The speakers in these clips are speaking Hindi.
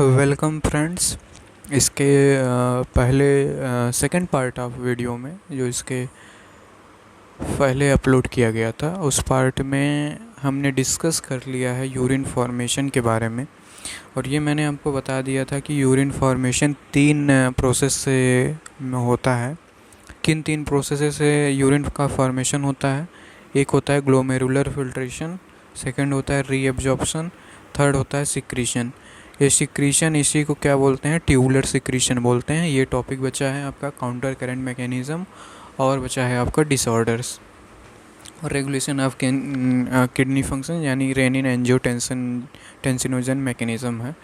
Welcome friends. इसके पहले सेकंड पार्ट ऑफ वीडियो में जो इसके पहले अपलोड किया गया था उस पार्ट में हमने डिस्कस कर लिया है यूरिन फॉर्मेशन के बारे में। और ये मैंने आपको बता दिया था कि यूरिन फॉर्मेशन 3 प्रोसेस से होता है। किन 3 प्रोसेस से यूरिन का फॉर्मेशन होता है? एक होता है ग्लोमेरुलर फिल्ट्रेशन, सेकंड होता है रीएब्जॉर्प्शन, थर्ड होता है सिक्रीशन। ये सिक्रीशन इसी को क्या बोलते हैं? ट्यूबुलर सिक्रीशन बोलते हैं। ये टॉपिक बचा है आपका काउंटर करंट मैकेनिज़्म और बचा है आपका डिसऑर्डर्स और रेगुलेशन ऑफ किडनी फंक्शन यानी रेनिन एंजियोटेंसिनोजन मैकेनिज़्म है,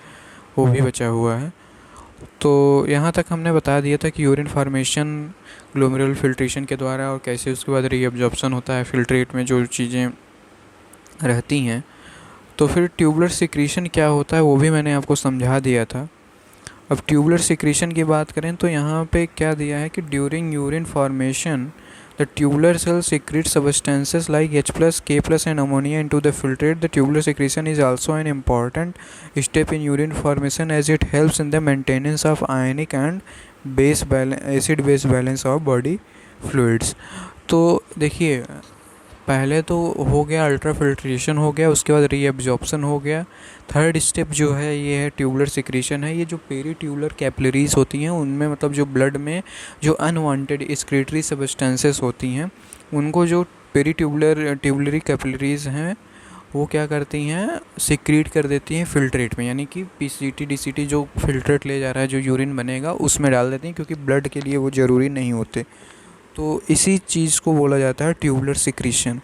वो भी बचा हुआ है। तो यहाँ तक हमने बता दिया था कि यूरिन फॉर्मेशन ग्लोमेरुलर फिल्ट्रेशन के द्वारा और कैसे उसके बाद रीअब्जॉर्प्शन होता है फिल्ट्रेट में जो चीज़ें रहती हैं। तो फिर ट्यूबुलर सिक्रीशन क्या होता है वो भी मैंने आपको समझा दिया था। अब ट्यूबुलर सिक्रीशन की बात करें तो यहाँ पे क्या दिया है कि during urine formation the tubular cell secrete substances like H+, K+ and ammonia into the filtrate. The tubular secretion is also an important step in urine formation as it helps in the maintenance of ionic and acid base balance of body fluids. तो देखिए, पहले तो हो गया अल्ट्रा फिल्ट्रेशन हो गया, उसके बाद रीअब्जॉर्प्शन हो गया। थर्ड स्टेप जो है ये है ट्यूबुलर सिक्रीशन है। ये जो पेरी ट्यूबुलर कैपिलरीज होती हैं उनमें मतलब जो ब्लड में जो अनवांटेड एक्सक्रीटरी सब्सटेंसेस होती हैं उनको जो पेरी ट्यूबुलरी कैपिलरीज हैं वो क्या करती हैं? सिक्रीट कर देती हैं फिल्ट्रेट में, यानी कि पीसीटी डीसीटी जो फिल्ट्रेट ले जा रहा है जो यूरिन बनेगा उसमें डाल देती हैं, क्योंकि ब्लड के लिए वो ज़रूरी नहीं होते। तो इसी चीज़ को बोला जाता है ट्यूबुलर सिक्रीशन।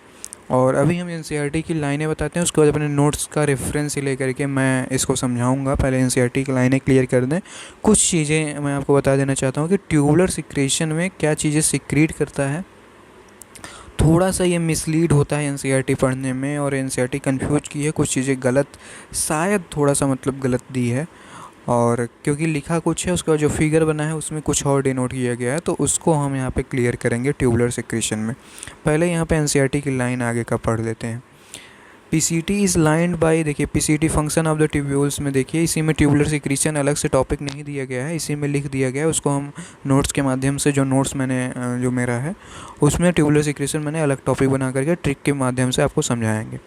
और अभी हम एनसीईआरटी की लाइनें बताते हैं, उसके बाद अपने नोट्स का रेफरेंस लेकर के मैं इसको समझाऊंगा। पहले एनसीईआरटी की लाइनें क्लियर कर दें। कुछ चीज़ें मैं आपको बता देना चाहता हूँ कि ट्यूबुलर सिक्रीशन में क्या चीज़ें सिक्रीट करता है। थोड़ा सा ये मिसलीड होता है एनसीईआरटी पढ़ने में, और एनसीईआरटी कंफ्यूज की है, कुछ चीज़ें गलत शायद थोड़ा सा मतलब गलत दी है, और क्योंकि लिखा कुछ है उसका जो फिगर बना है उसमें कुछ और डिनोट किया गया है, तो उसको हम यहाँ पे क्लियर करेंगे ट्यूबुलर सिक्रीशन में। पहले यहाँ पे एनसीईआरटी की लाइन आगे का पढ़ लेते हैं। पीसीटी इज़ लाइंड बाय, देखिए PCT function of the tubules में देखिए इसी में ट्यूबुलर सिक्रीशन अलग से टॉपिक नहीं दिया गया है, इसी में लिख दिया गया है। उसको हम नोट्स के माध्यम से जो नोट्स मैंने जो मेरा है उसमें ट्यूबुलर सिक्रीशन मैंने अलग टॉपिक बना करके ट्रिक के माध्यम से आपको समझाएंगे,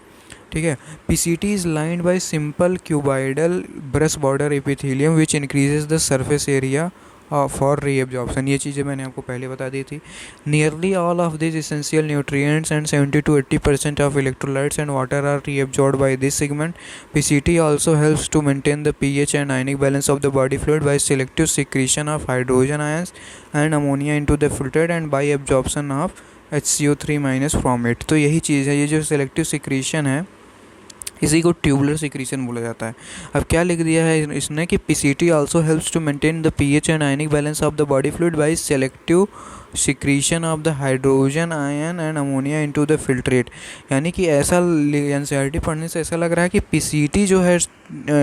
ठीक है। PCT is lined by simple cuboidal brush border epithelium which increases the surface area for reabsorption. ये चीज़ें मैंने आपको पहले बता दी थी। Nearly all of this essential nutrients and 70 to 80% of electrolytes and water are reabsorbed by this segment. PCT also helps to maintain the pH and ionic balance of the body fluid by selective secretion of hydrogen ions and ammonia into the filtrate and bye absorption of HCO3- from it. तो यही चीज़ है, ये जो सिलेक्टिव सिक्रीशन है इसी को ट्यूबुलर सिक्रीशन बोला जाता है। अब क्या लिख दिया है इसने कि PCT also helps to maintain the pH and ionic balance of the body fluid by selective secretion of the hydrogen ion and ammonia into the filtrate. यानी कि ऐसा एनसीईआरटी पढ़ने से ऐसा लग रहा है कि पीसीटी जो है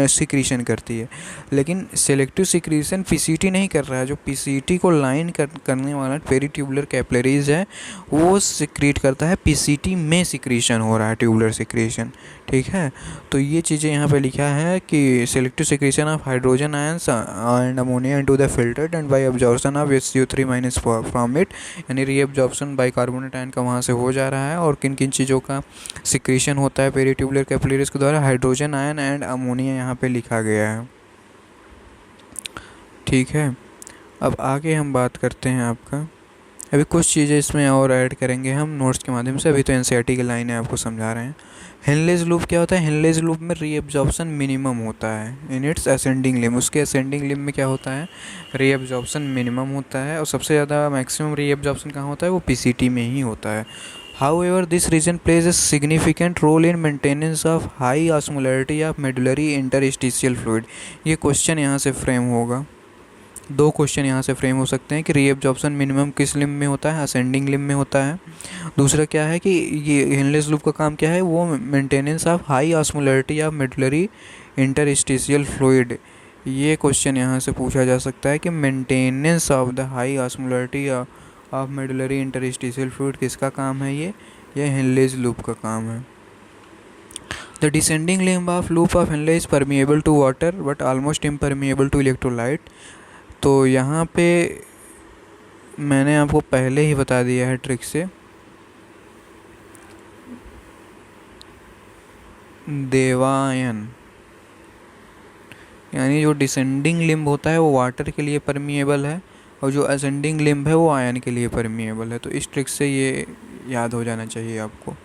सिक्रीशन करती है, लेकिन सेलेक्टिव सिक्रीशन पीसीटी नहीं कर रहा है। जो पीसीटी को लाइन करने वाला पेरी ट्यूबुलर कैपिलरीज है वो सिक्रीट करता है, पीसीटी में सिक्रीशन हो रहा है ट्यूबुलर सिक्रीशन, ठीक है। तो ये चीज़ें यहाँ पे लिखा है कि selective secretion of hydrogen ions and ammonia into the filtrate and bye absorption of HCO3- from it, यानी रीअब्जॉर्प्शन बाइकार्बोनेट आयन का वहाँ से हो जा रहा है। और किन किन चीज़ों का सिक्रीशन होता है पेरी ट्यूबुलर कैपिलरीज के द्वारा? हाइड्रोजन आयन एंड अमोनिया यहाँ पे लिखा गया है, ठीक है। अब आगे हम बात करते हैं आपका, अभी कुछ चीज़ें इसमें और ऐड करेंगे हम नोट्स के माध्यम से। अभी तो एनसीईआरटी की लाइनें आपको समझा रहे हैं। हेनलेज लूप क्या होता है? हेनलेज लूप में रीअब्जॉर्प्शन मिनिमम होता है इन इट्स असेंडिंग लिम्ब। उसके असेंडिंग लिम्ब में क्या होता है? रीअब्जॉर्प्शन मिनिमम होता है, और सबसे ज़्यादा मैक्सिमम रीअब्जॉर्प्शन कहाँ होता है? वो पीसीटी में ही होता है। However, this region plays a significant role in maintenance of high osmolarity of medullary interstitial fluid। ये क्वेश्चन यहाँ से फ्रेम होगा, 2 क्वेश्चन यहाँ से फ्रेम हो सकते हैं कि रीअब्जॉर्प्शन मिनिमम किस लिम्ब में होता है? असेंडिंग लिम्ब में होता है। दूसरा क्या है कि ये हेनलेज लूप का काम क्या है? वो maintenance of high osmolarity of medullary interstitial fluid. ये क्वेश्चन यहाँ से पूछा जा सकता है कि maintenance of the high osmolarity of medullary interstitial fluid किसका काम है? ये हेनलेज लूप का काम है। The descending limb of loop of Henle is permeable to water but almost impermeable to electrolyte. तो यहाँ पे मैंने आपको पहले ही बता दिया है ट्रिक से, देवायन यानी जो डिसेंडिंग लिम्ब होता है वो वाटर के लिए परमिएबल है और जो असेंडिंग लिम्ब है वो आयन के लिए परमिएबल है। तो इस ट्रिक से ये याद हो जाना चाहिए आपको।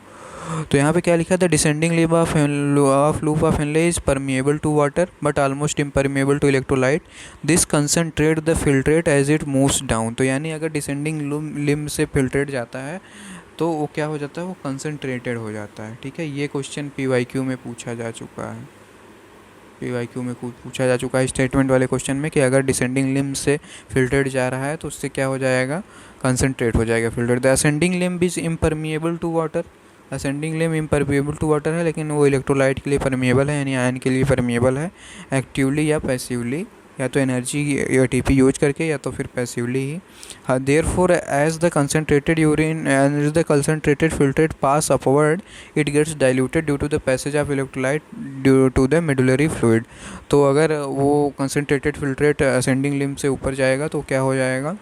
तो यहाँ पे क्या लिखा था, descending limb of loop of Henle is permeable to water but almost impermeable to electrolyte, this concentrate the filtrate as it moves down. तो यानी अगर डिसेंडिंग लिम्ब से फिल्ट्रेट जाता है तो वो क्या हो जाता है, वो कंसनट्रेटेड हो जाता है। ठीक है, ये क्वेश्चन PYQ में पूछा जा चुका है, PYQ में पूछा जा चुका है स्टेटमेंट वाले क्वेश्चन में कि अगर डिसेंडिंग लिम्ब से फिल्ट्रेट जा रहा है तो उससे क्या हो जाएगा, कंसनट्रेट हो जाएगा filtrate. The ascending limb is impermeable to water, ascending limb impermeable to water है लेकिन वो इलेक्ट्रोलाइट के लिए परमिएबल है यानी आयन के लिए परमिएबल है, एक्टिवली या पैसिवली, या तो एनर्जी ATP यूज करके या तो फिर पैसिवली ही। Therefore as the concentrated urine as the concentrated filtrate pass upward it gets diluted due to the passage of electrolyte due to the medullary fluid. तो अगर वो कंसनट्रेटेड फिल्ट्रेट असेंडिंग लिम्ब से ऊपर जाएगा तो क्या हो जाएगा,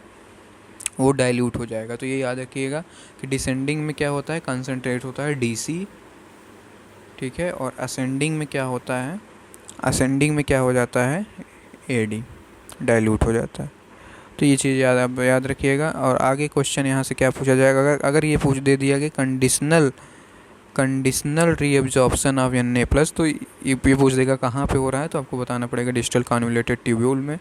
वो डाइल्यूट हो जाएगा। तो ये याद रखिएगा कि डिसेंडिंग में क्या होता है, कंसनट्रेट होता है DC, ठीक है, और असेंडिंग में क्या होता है, असेंडिंग में क्या हो जाता है AD, डाइल्यूट हो जाता है। तो ये चीज़ याद रखिएगा। और आगे क्वेश्चन यहाँ से क्या पूछा जाएगा, अगर ये पूछ दे दिया कि कंडीशनल रीअब्जॉर्प्शन ऑफ Na+, तो ये पूछ देगा कहाँ पे हो रहा है, तो आपको बताना पड़ेगा डिस्टल कॉन्वोल्यूटेड ट्यूब्यूल में।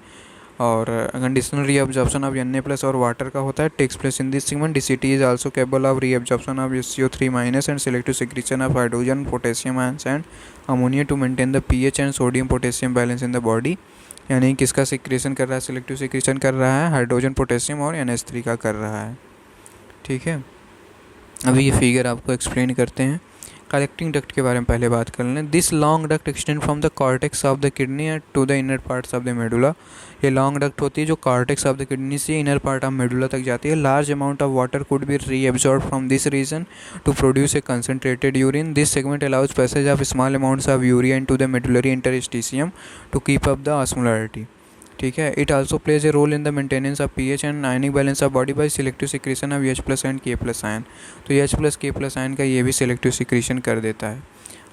और कंडीशनल रीअब्जॉर्प्शन ऑफ Na+ और वाटर का होता है takes place in this segment. DCT is also capable of reabsorption of SCO3- and selective secretion of hydrogen, potassium ions and ammonia to maintain the pH and sodium potassium balance in the body. यानी किसका सिक्रीशन कर रहा है, सिलेक्टिव सिक्रीशन कर रहा है, हाइड्रोजन, पोटेशियम और NH3 का कर रहा है। ठीक है, अभी ये फिगर आपको एक्सप्लेन करते हैं। कलेक्टिंग डक्ट के बारे में पहले बात कर लें। This long duct extend from the cortex of the kidney to the inner parts of the medulla. ये लॉन्ग डक्ट होती है जो कॉर्टेक्स ऑफ द किडनी से इनर पार्ट ऑफ मेडुला तक जाती है। Large amount of water could be reabsorb from this region to produce a concentrated urine. This segment allows passage of small amounts of urea into the medullary interstitium to keep up the osmolarity. ठीक है, it also plays a role in the maintenance of pH and ionic balance of body by selective secretion of H+ and K+ ion. तो H+ K+ आयन का ये भी सिलेक्टिव सिक्रीशन कर देता है।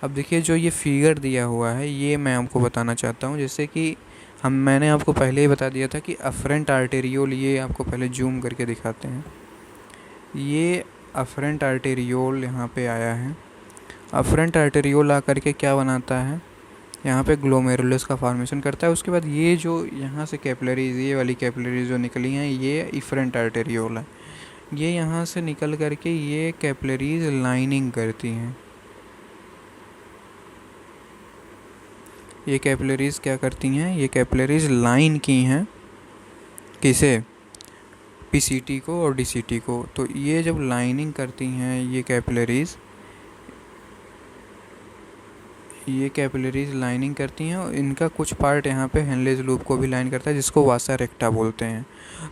अब देखिए जो ये फिगर दिया हुआ है ये मैं आपको बताना चाहता हूँ, जैसे कि मैंने आपको पहले ही बता दिया था कि अफरेंट आर्टेरियोल, ये आपको पहले जूम करके दिखाते हैं। ये अफरेंट आर्टेरियोल यहाँ पे आया है। अफरेंट आर्टेरियोल आकर के क्या बनाता है, यहाँ पे ग्लोमेरुलस का फॉर्मेशन करता है। उसके बाद ये जो यहाँ से कैपिलरीज, ये वाली कैपिलरीज जो निकली हैं ये इफरेंट आर्टेरियोल है। ये यहाँ से निकल करके ये कैपिलरीज लाइनिंग करती हैं। ये कैपिलरीज क्या करती हैं, ये कैपिलरीज लाइन की हैं किसे, PCT को और DCT को। तो ये जब लाइनिंग करती हैं ये कैपिलरीज लाइनिंग करती हैं और इनका कुछ पार्ट यहाँ पे हेनलेज लूप को भी लाइन करता है जिसको वासा रेक्टा बोलते हैं।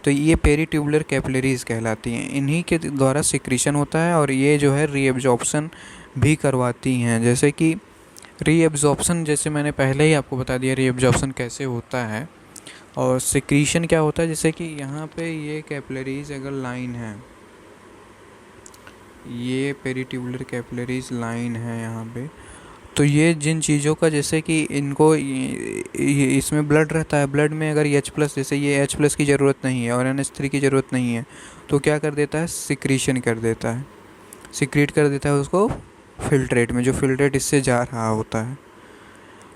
तो ये पेरीट्यूबुलर कैपिलरीज कहलाती हैं। इन्हीं के द्वारा सिक्रीशन होता है और ये जो है रीअब्जॉर्प्शन भी करवाती हैं। जैसे कि रीअब्जॉर्प्शन, जैसे मैंने पहले ही आपको बता दिया रीअब्जॉर्प्शन कैसे होता है, और सिक्रीशन क्या होता है। जैसे कि यहाँ पे ये कैपिलरीज अगर लाइन है, ये पेरीट्यूबुलर कैपिलरीज लाइन है यहाँ पे, तो ये जिन चीज़ों का, जैसे कि इनको इसमें ब्लड रहता है, ब्लड में अगर H+, जैसे ये H+ की ज़रूरत नहीं है और NH3 की ज़रूरत नहीं है, तो क्या कर देता है, सिक्रीशन कर देता है, सिक्रीट कर देता है उसको फिल्ट्रेट में, जो फिल्ट्रेट इससे जा रहा होता है।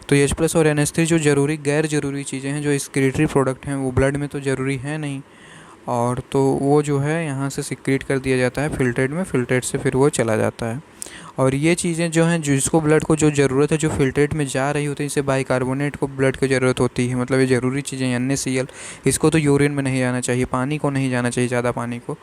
तो H+ और NH3 जो ज़रूरी गैर ज़रूरी चीज़ें हैं, जो एक्सक्रीटरी प्रोडक्ट हैं, वो ब्लड में तो ज़रूरी है नहीं, और तो वो जो है यहाँ से सिक्रीट कर दिया जाता है फिल्ट्रेट में, फिल्ट्रेट से फिर वो चला जाता है। और ये चीज़ें जो हैं, जिसको ब्लड को जो ज़रूरत है, जो फिल्ट्रेट में जा रही होती है, जैसे बाइकार्बोनेट को ब्लड की ज़रूरत होती है, मतलब ये ज़रूरी चीज़ें, NaCl, इसको तो यूरिन में नहीं जाना चाहिए, पानी को नहीं जाना चाहिए, ज़्यादा पानी को,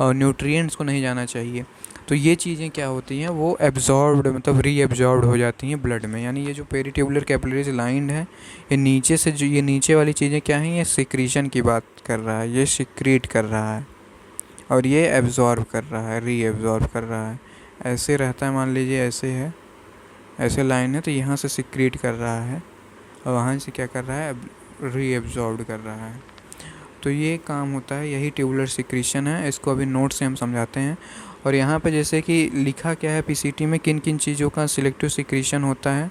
और न्यूट्रिएंट्स को नहीं जाना चाहिए। तो ये चीज़ें क्या होती हैं, वो एब्जॉर्ब्ड, मतलब रीएब्जॉर्ब्ड हो जाती हैं ब्लड में। यानी ये जो पेरीट्यूबुलर कैपिलरीज लाइंड है, ये नीचे से जो ये नीचे वाली चीज़ें क्या हैं, ये सिक्रीशन की बात कर रहा है, ये सिक्रीट कर रहा है, और ये एब्जॉर्ब कर रहा है, रीएब्जॉर्ब कर रहा है। ऐसे रहता है, मान लीजिए ऐसे है, ऐसे लाइन है तो यहाँ से सिक्रीट कर रहा है और वहाँ से क्या कर रहा है, रीएब्जॉर्ब कर रहा है। तो ये काम होता है, यही ट्यूबुलर सिक्रीशन है। इसको अभी नोट से हम समझाते हैं। और यहाँ पे जैसे कि लिखा क्या है पीसीटी में, किन किन चीज़ों का सिलेक्टिव सिक्रीशन होता है,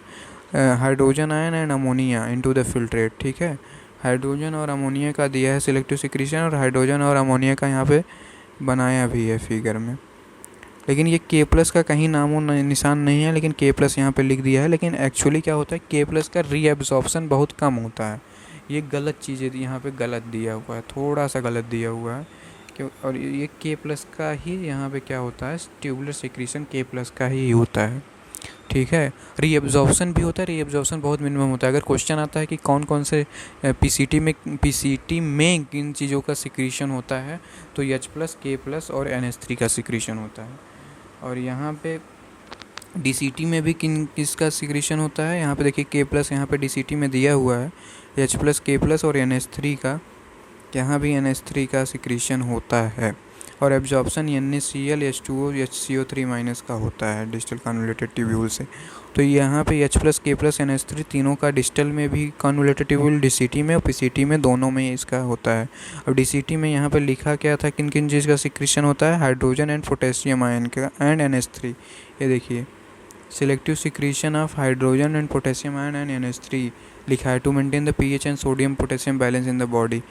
hydrogen ion and ammonia into the filtrate. ठीक है, हाइड्रोजन और अमोनिया का दिया है सिलेक्टिव सिक्रीशन, और हाइड्रोजन और अमोनिया का यहाँ पे बनाया भी है फिगर में। लेकिन ये के प्लस का कहीं नामो निशान नहीं है, लेकिन के प्लस यहाँ पे लिख दिया है। लेकिन एक्चुअली क्या होता है, के प्लस का रीएब्जॉर्प्शन बहुत कम होता है। ये गलत चीज़ें यहाँ पे गलत दिया हुआ है, थोड़ा सा गलत दिया हुआ है क्यों। और ये के प्लस का ही यहाँ पे क्या होता है, ट्यूबुलर सिक्रीशन के प्लस का ही होता है। ठीक है, रीएब्जॉर्प्शन भी होता है, रीएब्जॉर्प्शन बहुत मिनिमम होता है। अगर क्वेश्चन आता है कि कौन कौन से पीसीटी में किन चीज़ों का सिक्रीशन होता है, तो एच प्लस, के प्लस और NH3 का सिक्रीशन होता है। और यहाँ पे डीसीटी में भी किसका सिक्रीशन होता है, यहाँ पे देखिए के प्लस यहाँ पे डीसीटी में दिया हुआ है, एच प्लस, के प्लस और NH3 का, यहाँ भी NH3 का सिक्रीशन होता है। और absorption NaCl, H2O, HCO3 minus का होता है डिस्टल कन्वोल्यूटेड ट्यूब्यूल से। तो यहाँ पे H प्लस, के प्लस, NH3 तीनों का डिस्टल में भी कन्वोल्यूटेड ट्यूब्यूल, डीसीटी में और पीसीटी में दोनों में इसका होता है। अब डीसीटी में यहाँ पे लिखा क्या था, किन किन चीज़ का सिक्रीशन होता है, हाइड्रोजन एंड पोटेशियम आयन का एंड NH3। ये देखिए selective secretion of hydrogen and potassium ion and NH3 लिखा है, to maintain the pH and sodium potassium balance in the body.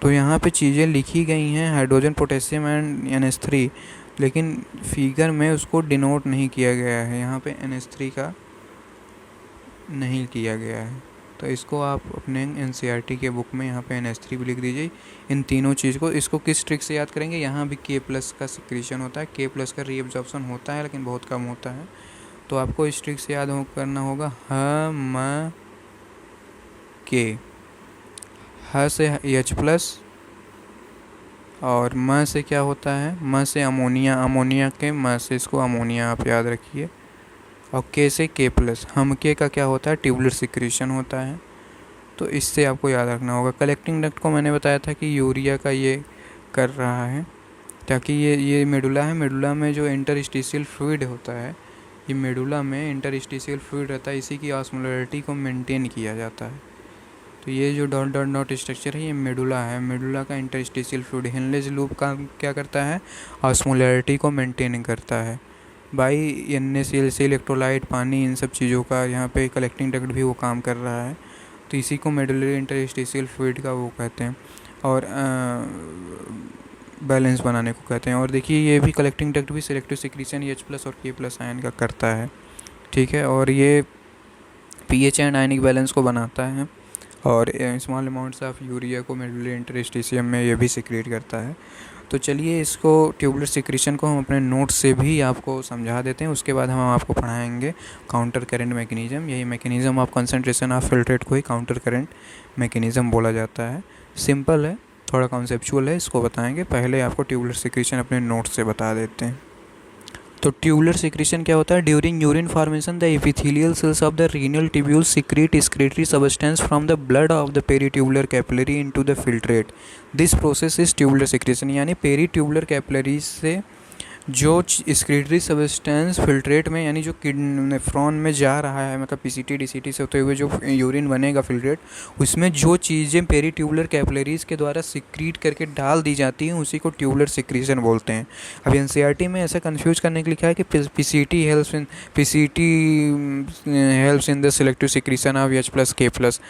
तो यहाँ पे चीज़ें लिखी गई हैं हाइड्रोजन, पोटेशियम एंड NH3, लेकिन फिगर में उसको डिनोट नहीं किया गया है, यहाँ पे NH3 का नहीं किया गया है। तो इसको आप अपने NCERT के बुक में यहाँ पे NH3 भी लिख दीजिए, इन तीनों चीज़ को। इसको किस ट्रिक से याद करेंगे, यहाँ भी के प्लस का सिक्रीशन होता है, के प्लस का रीएब्जॉर्प्शन होता है लेकिन बहुत कम होता है। तो आपको इस ट्रिक से याद करना होगा, म के, ह से H प्लस और म से क्या होता है, म से अमोनिया, अमोनिया के म से इसको अमोनिया आप याद रखिए, और के से के प्लस, हम के का क्या होता है, ट्यूबुलर सिक्रीशन होता है। तो इससे आपको याद रखना होगा। कलेक्टिंग डक्ट को मैंने बताया था कि यूरिया का ये कर रहा है, ताकि ये मेडुला है, मेडुला में जो इंटरस्टिशियल फ्लूइड होता है, ये मेडुला में इंटरस्टिशियल फ्लूइड रहता है, इसी की ऑस्मोलैरिटी को मेंटेन किया जाता है। तो ये जो डॉट डॉट डॉट स्ट्रक्चर है, ये मेडुला है, मेडुला का इंटरस्टिशियल फ्लूइड। हेनलेज लूप का क्या करता है, ऑस्मोलैरिटी को मेंटेन करता है बाई NaCl से इलेक्ट्रोलाइट, पानी, इन सब चीज़ों का। यहाँ पे कलेक्टिंग डक्ट भी वो काम कर रहा है, तो इसी को मेडुलरी इंटरस्टिशियल फ्लूइड का वो कहते हैं, और बैलेंस बनाने को कहते हैं। और देखिए ये भी कलेक्टिंग डक्ट भी सिलेक्टिव सिक्रीशन H प्लस और K प्लस आयन का करता है। ठीक है, और ये पीएच एंड आयनिक बैलेंस को बनाता है, और स्मॉल अमाउंट्स ऑफ यूरिया को मेडुलरी इंटरस्टिशियम में ये भी सिक्रीट करता है। तो चलिए इसको ट्यूबुलर सिक्रीशन को हम अपने नोट से भी आपको समझा देते हैं, उसके बाद हम आपको पढ़ाएंगे काउंटर करंट मैकेनिज़्म। यही mechanism of concentration of filtrate को ही काउंटर करंट मैकेनिज़्म बोला जाता है। सिंपल है, थोड़ा कॉन्सेप्चुअल है, इसको बताएंगे। पहले आपको ट्यूबुलर सिक्रीशन अपने नोट से बता देते हैं। तो ट्यूबुलर सिक्रीशन क्या होता है, during urine formation the epithelial cells of the renal tubule secrete excretory substance from the blood of the peritubular capillary into the filtrate. This process is tubular secretion. यानी पेरीट्यूबुलर कैपिलरीज से जो एक्सक्रीटरी सब्सटेंस फिल्ट्रेट में, यानी जो नेफ्रॉन में जा रहा है, मतलब पीसीटी डीसीटी से होते हुए जो यूरिन बनेगा फिल्ट्रेट, उसमें जो चीज़ें पेरीट्यूबुलर कैपिलरीज के द्वारा सिक्रीट करके डाल दी जाती हैं उसी को ट्यूबुलर सिक्रीशन बोलते हैं। अब एनसीईआरटी में ऐसा कंफ्यूज करने के लिखा है कि PCT helps in the selective secretion of H plus K plus.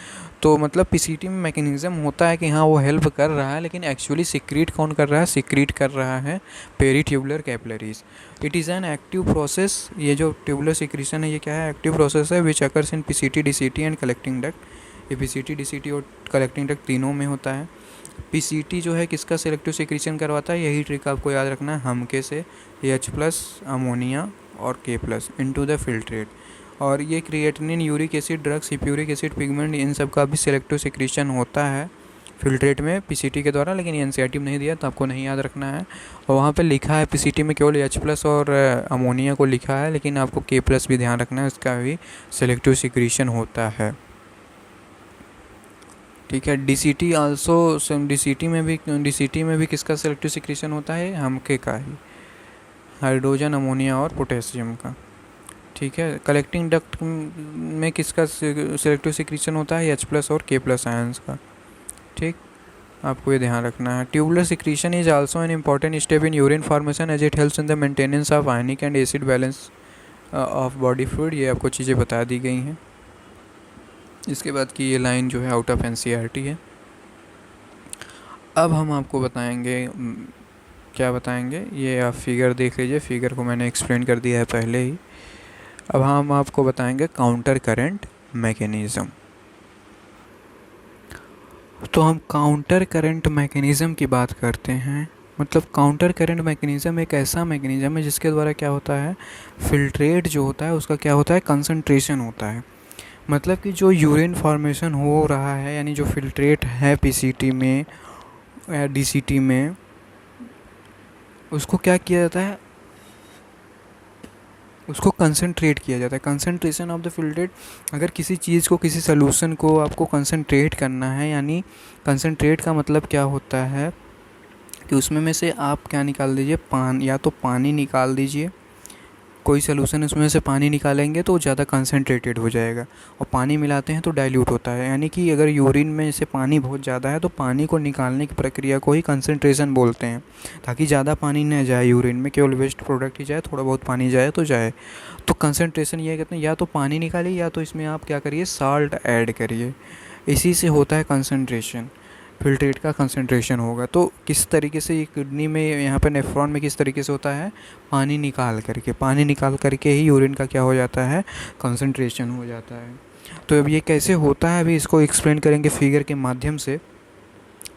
तो मतलब पीसीटी में मैकेनिज़्म होता है कि हाँ वो हेल्प कर रहा है, लेकिन एक्चुअली सिक्रीट कौन कर रहा है, सिक्रीट कर रहा है peritubular capillaries. It is an active process. ये जो ट्यूबुलर सिक्रीशन है ये क्या है, एक्टिव प्रोसेस है, which occurs in PCT DCT and collecting duct. ये पीसीटी डीसीटी और कलेक्टिंग डक्ट तीनों में होता है। पीसीटी जो है किसका सिलेक्टिव सिक्रीशन करवाता है, यही ट्रिक आपको याद रखना है, हमके से H प्लस, अमोनिया और K plus into the filtrate. और ये creatinine, uric acid, drugs, sulphuric acid, pigment, इन सब का भी सिलेक्टिव सिक्रीशन होता है फिल्ट्रेट में पीसीटी के द्वारा, लेकिन एनसीईआरटी में नहीं दिया तो आपको नहीं याद रखना है। और वहाँ पे लिखा है पीसीटी में केवल H प्लस और अमोनिया को लिखा है, लेकिन आपको K प्लस भी ध्यान रखना है, उसका भी सिलेक्टिव सिक्रीशन होता है। ठीक है, डीसीटी आल्सो, डीसीटी में भी किसका सिलेक्टिव सिक्रीशन होता है, हमके का ही, हाइड्रोजन, अमोनिया और पोटेशियम का। ठीक है। कलेक्टिंग डक्ट में किसका सिलेक्टिव सिक्रीशन होता है, H+ और K+ आयंस का। ठीक, आपको ये ध्यान रखना है। Tubular secretion is also an important step in urine formation as it helps in the maintenance of ionic and acid balance of body fluid. ये आपको चीज़ें बता दी गई हैं। इसके बाद की ये लाइन जो है आउट ऑफ NCERT है। अब हम आपको बताएंगे, क्या बताएंगे, ये आप फिगर देख लीजिए। फिगर को मैंने एक्सप्लेन कर दिया है पहले ही। अब हम आपको बताएंगे काउंटर करंट मैकेनिज़्म। तो हम काउंटर करंट मैकेनिज़्म की बात करते हैं। मतलब काउंटर करंट मैकेनिज़्म एक ऐसा मैकेनिज़्म है जिसके द्वारा क्या होता है, फिल्ट्रेट जो होता है उसका क्या होता है, कंसंट्रेशन होता है। मतलब कि जो यूरिन फॉर्मेशन हो रहा है, यानी जो फिल्ट्रेट है PCT में या DCT में, उसको क्या किया जाता है, उसको कंसंट्रेट किया जाता है। कंसंट्रेशन ऑफ द फिल्ट्रेट, अगर किसी चीज़ को, किसी सोल्यूशन को आपको कंसंट्रेट करना है, यानी कंसंट्रेट का मतलब क्या होता है कि उसमें में से आप क्या निकाल दीजिए, या तो पानी निकाल दीजिए। कोई सोल्यूशन उसमें से पानी निकालेंगे तो ज़्यादा कंसंट्रेटेड हो जाएगा, और पानी मिलाते हैं तो डाइल्यूट होता है। यानी कि अगर यूरिन में से पानी बहुत ज़्यादा है तो पानी को निकालने की प्रक्रिया को ही कंसंट्रेशन बोलते हैं, ताकि ज़्यादा पानी न जाए यूरिन में, केवल वेस्ट प्रोडक्ट ही जाए, थोड़ा बहुत पानी जाए तो जाए। तो कंसंट्रेशन ये कहते हैं, या तो पानी निकालिए या तो इसमें आप क्या करिए, साल्ट ऐड करिए। इसी से होता है कंसंट्रेशन, फिल्ट्रेट का कंसंट्रेशन होगा। तो किस तरीके से ये किडनी में, यहाँ पे नेफ्रॉन में किस तरीके से होता है, पानी निकाल करके ही यूरिन का क्या हो जाता है, कंसंट्रेशन हो जाता है। तो अब ये कैसे होता है, अभी इसको एक्सप्लेन करेंगे फिगर के माध्यम से।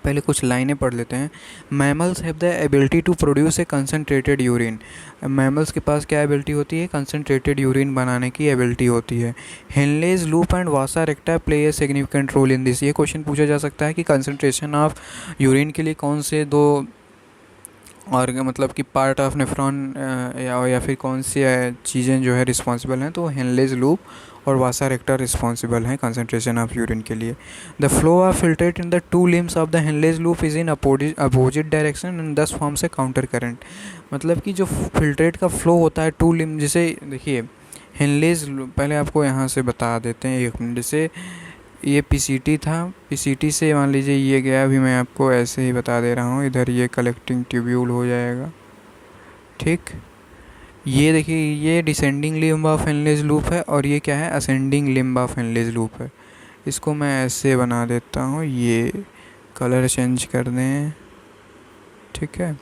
पहले कुछ लाइनें पढ़ लेते हैं। Mammals have the ability to produce a concentrated urine. Mammals के पास क्या एबिलिटी होती है, कंसनट्रेटेड यूरिन बनाने की एबिलिटी होती है। Henle's loop and vasa recta play a significant role in this. ये क्वेश्चन पूछा जा सकता है कि कंसनट्रेशन ऑफ यूरिन के लिए कौन से दो, और मतलब कि पार्ट ऑफ नेफ्रॉन या फिर कौन सी चीज़ें जो है रिस्पॉन्सिबल हैं। तो हेनलेज लूप और वासा रेक्टा रिस्पॉन्सिबल हैं कंसंट्रेशन ऑफ यूरिन के लिए। The flow of filtrate in the two limbs of the Henle's loop is in opposite direction and दस फॉर्म से काउंटर करंट। मतलब कि जो फिल्ट्रेट का फ्लो होता है टू लिम, जैसे देखिए हेनलेज, पहले आपको यहाँ से बता देते हैं एक मिनट। जैसे ये PCT था, PCT से मान लीजिए ये गया, अभी मैं आपको ऐसे ही बता दे रहा हूँ। इधर ये कलेक्टिंग ट्यूब्यूल हो जाएगा, ठीक। ये देखिए ये descending limb of Henle's loop है, और ये क्या है, ascending limb of Henle's loop है। इसको मैं ऐसे बना देता हूँ, ये कलर चेंज कर दें, ठीक है।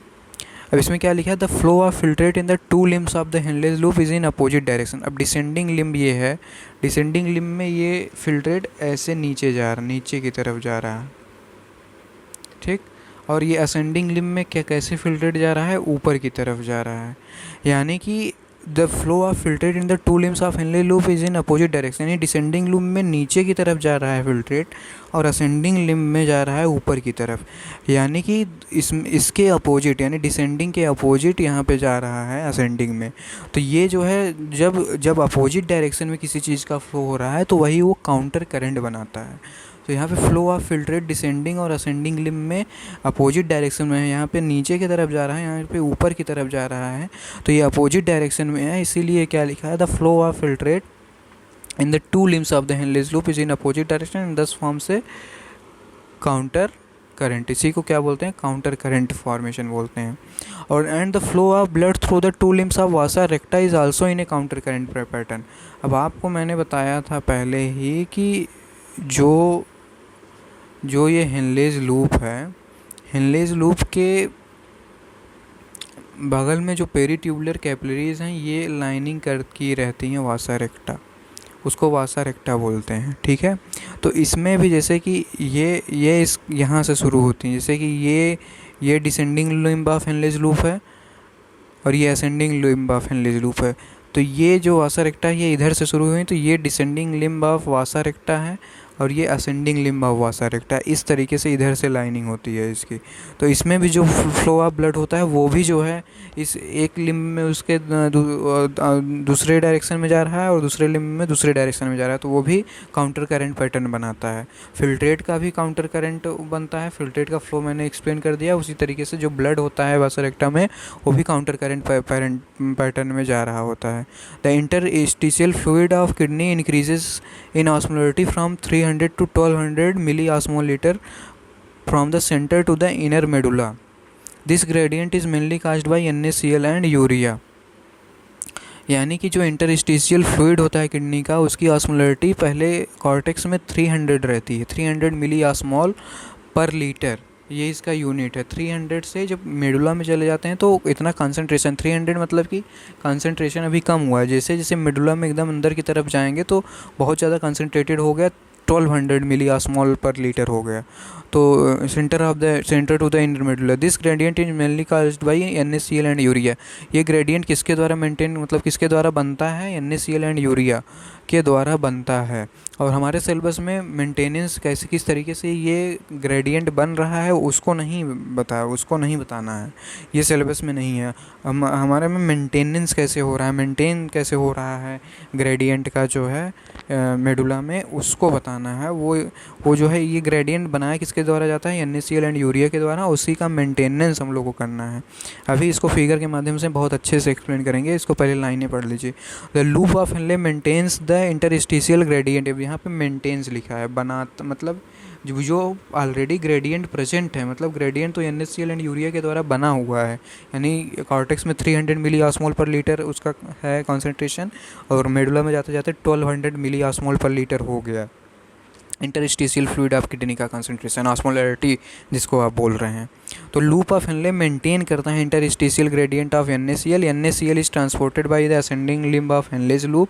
अब इसमें क्या लिखा है, the flow of filtrate in the two limbs of the Henle's loop is in opposite direction. अब डिसेंडिंग लिम्ब ये है, डिसेंडिंग लिम्ब में ये फिल्ट्रेट ऐसे नीचे की तरफ जा रहा है, ठीक। और ये असेंडिंग लिम्ब में क्या, कैसे फिल्ट्रेट जा रहा है, ऊपर की तरफ जा रहा है। यानी कि the flow of filtrate in the two limbs of Henle's loop is in opposite direction. यानी डिसेंडिंग लिम्ब में नीचे की तरफ जा रहा है फिल्ट्रेट, और असेंडिंग लिम्ब में जा रहा है ऊपर की तरफ। यानी कि इसके अपोजिट, यानी डिसेंडिंग के अपोजिट यहाँ पे जा रहा है असेंडिंग में। तो ये जो है, जब अपोजिट डायरेक्शन में किसी चीज़ का फ्लो हो रहा है तो वही वो काउंटर करंट बनाता है। तो यहाँ पे फ्लो ऑफ फिल्ट्रेट डिसेंडिंग और असेंडिंग लिम्ब में अपोजिट डायरेक्शन में है। यहाँ पे नीचे की तरफ जा रहा है, यहाँ पे ऊपर की तरफ जा रहा है, तो ये अपोजिट डायरेक्शन में है। इसीलिए क्या लिखा है, the flow of filtrate in the two limbs of the Henle's loop is in opposite direction and दस फॉर्म से काउंटर करंट। इसी को क्या बोलते हैं, काउंटर करंट फॉर्मेशन बोलते हैं। और and the flow of blood through the two limbs of vasa रेक्टा is also in A counter current pattern. अब आपको मैंने बताया था पहले ही कि जो ये हेनलेज लूप है, हेनलेज लूप के बगल में जो पेरीट्यूबुलर कैपिलरीज हैं ये लाइनिंग की रहती हैं वासा रेक्टा, उसको वासा रेक्टा बोलते हैं, ठीक है। तो इसमें भी जैसे कि ये इस यहाँ से शुरू होती हैं, जैसे कि ये descending limb of Henle's loop है और ये ascending limb of Henle's loop है। तो ये जो वासा रेक्टा है ये इधर से शुरू हुई, तो ये डिसेंडिंग लिम्ब ऑफ वासा रेक्टा है और ये असेंडिंग लिम्ब ऑफ वासा रेक्टा। इस तरीके से इधर से लाइनिंग होती है इसकी। तो इसमें भी जो फ्लो ऑफ ब्लड होता है वो भी जो है इस एक लिम्ब में उसके दूसरे डायरेक्शन में जा रहा है और दूसरे लिम्ब में दूसरे डायरेक्शन में जा रहा है, तो वो भी काउंटर करंट पैटर्न बनाता है। फिल्ट्रेट का भी काउंटर करंट बनता है। फिल्ट्रेट का फ्लो मैंने एक्सप्लेन कर दिया। उसी तरीके से जो ब्लड होता है वासा रेक्टा में वो भी काउंटर करंट पैटर्न में जा रहा होता है। The interstitial fluid of kidney increases in osmolarity from 300 to 1200 milli-osmoliter from the center to the inner medulla. This gradient is mainly caused by NaCl and urea. यानी कि जो इंटरस्टिशियल फ्लूइड होता है किडनी का, उसकी ऑस्मोलरिटी पहले कॉर्टेक्स में 300 रहती है, 300 मिली ऑस्मोल पर लीटर, ये इसका यूनिट है। 300 से जब मेडुला में चले जाते हैं तो इतना कंसंट्रेशन, 300 मतलब कि कंसंट्रेशन अभी कम हुआ है। जैसे जैसे मेडुला में एकदम अंदर की तरफ जाएंगे तो बहुत ज़्यादा कंसंट्रेटेड हो गया, 1200 मिली ऑस्मोल पर लीटर हो गया। तो centre to the inter medulla. This gradient is mainly caused by NaCl and urea. ये ग्रेडियंट किसके द्वारा मेंटेन, मतलब किसके द्वारा बनता है? NaCl एंड यूरिया के द्वारा बनता है। और हमारे सिलेबस में मेंटेनेंस कैसे, किस तरीके से ये ग्रेडियंट बन रहा है उसको नहीं बताना है, ये सिलेबस में नहीं है। हमारे में मेंटेनेंस कैसे हो रहा है, मेंटेन कैसे हो रहा है ग्रेडियंट का जो है मेडुला में, उसको बताना है। वो जो है ये ग्रेडियंट बनाया किसके द्वारा जाता है? NaCl एंड यूरिया के द्वारा। उसी का मेंटेनेंस हम लोग को करना है। अभी इसको फिगर के माध्यम से बहुत अच्छे से एक्सप्लेन करेंगे। इसको पहले लाइनें पढ़ लीजिए। The loop of Henle maintains the interstitial gradient. अब यहाँ पे मेंटेन्स लिखा है, मतलब जो ऑलरेडी ग्रेडियंट प्रेजेंट है, मतलब ग्रेडियंट तो NaCl एंड यूरिया के द्वारा बना हुआ है। यानी कॉर्टेक्स में 300 मिली ऑस्मोल पर लीटर उसका है कॉन्सेंट्रेशन, और मेडुला में जाते जाते 1200 मिली ऑस्मोल पर लीटर हो गया इंटरस्टिशियल फ्लूइड ऑफ किडनी का कंसंट्रेशन, ऑस्मोलरिटी जिसको आप बोल रहे हैं। तो लूप ऑफ हेनले मेंटेन करता है interstitial gradient of NaCl। NaCl is transported by the ascending limb of Henle's loop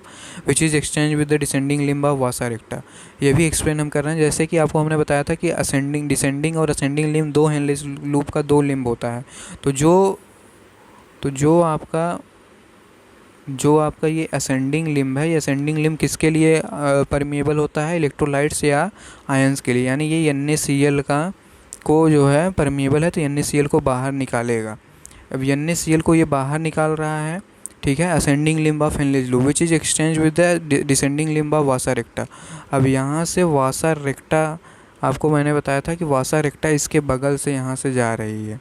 which is exchange with the descending limb of vasa recta. ये भी एक्सप्लेन हम कर रहे हैं। जैसे कि आपको हमने बताया था कि असेंडिंग, डिसेंडिंग और असेंडिंग लिम्ब, दो हेनलेज लूप का दो लिम्ब होता है। तो जो आपका ये असेंडिंग लिम्ब है, ये असेंडिंग लिम्ब किसके लिए परमिएबल होता है? इलेक्ट्रोलाइट्स या आयंस के लिए। यानी ये NaCl को जो है परमिएबल है, तो NaCl को बाहर निकालेगा। अब NaCl को ये बाहर निकाल रहा है, ठीक है, ascending limb of Henle's loop which is exchange with the descending limb of vasa recta. अब यहाँ से वासा रेक्टा, आपको मैंने बताया था कि वासा रेक्टा इसके बगल से यहाँ से जा रही है,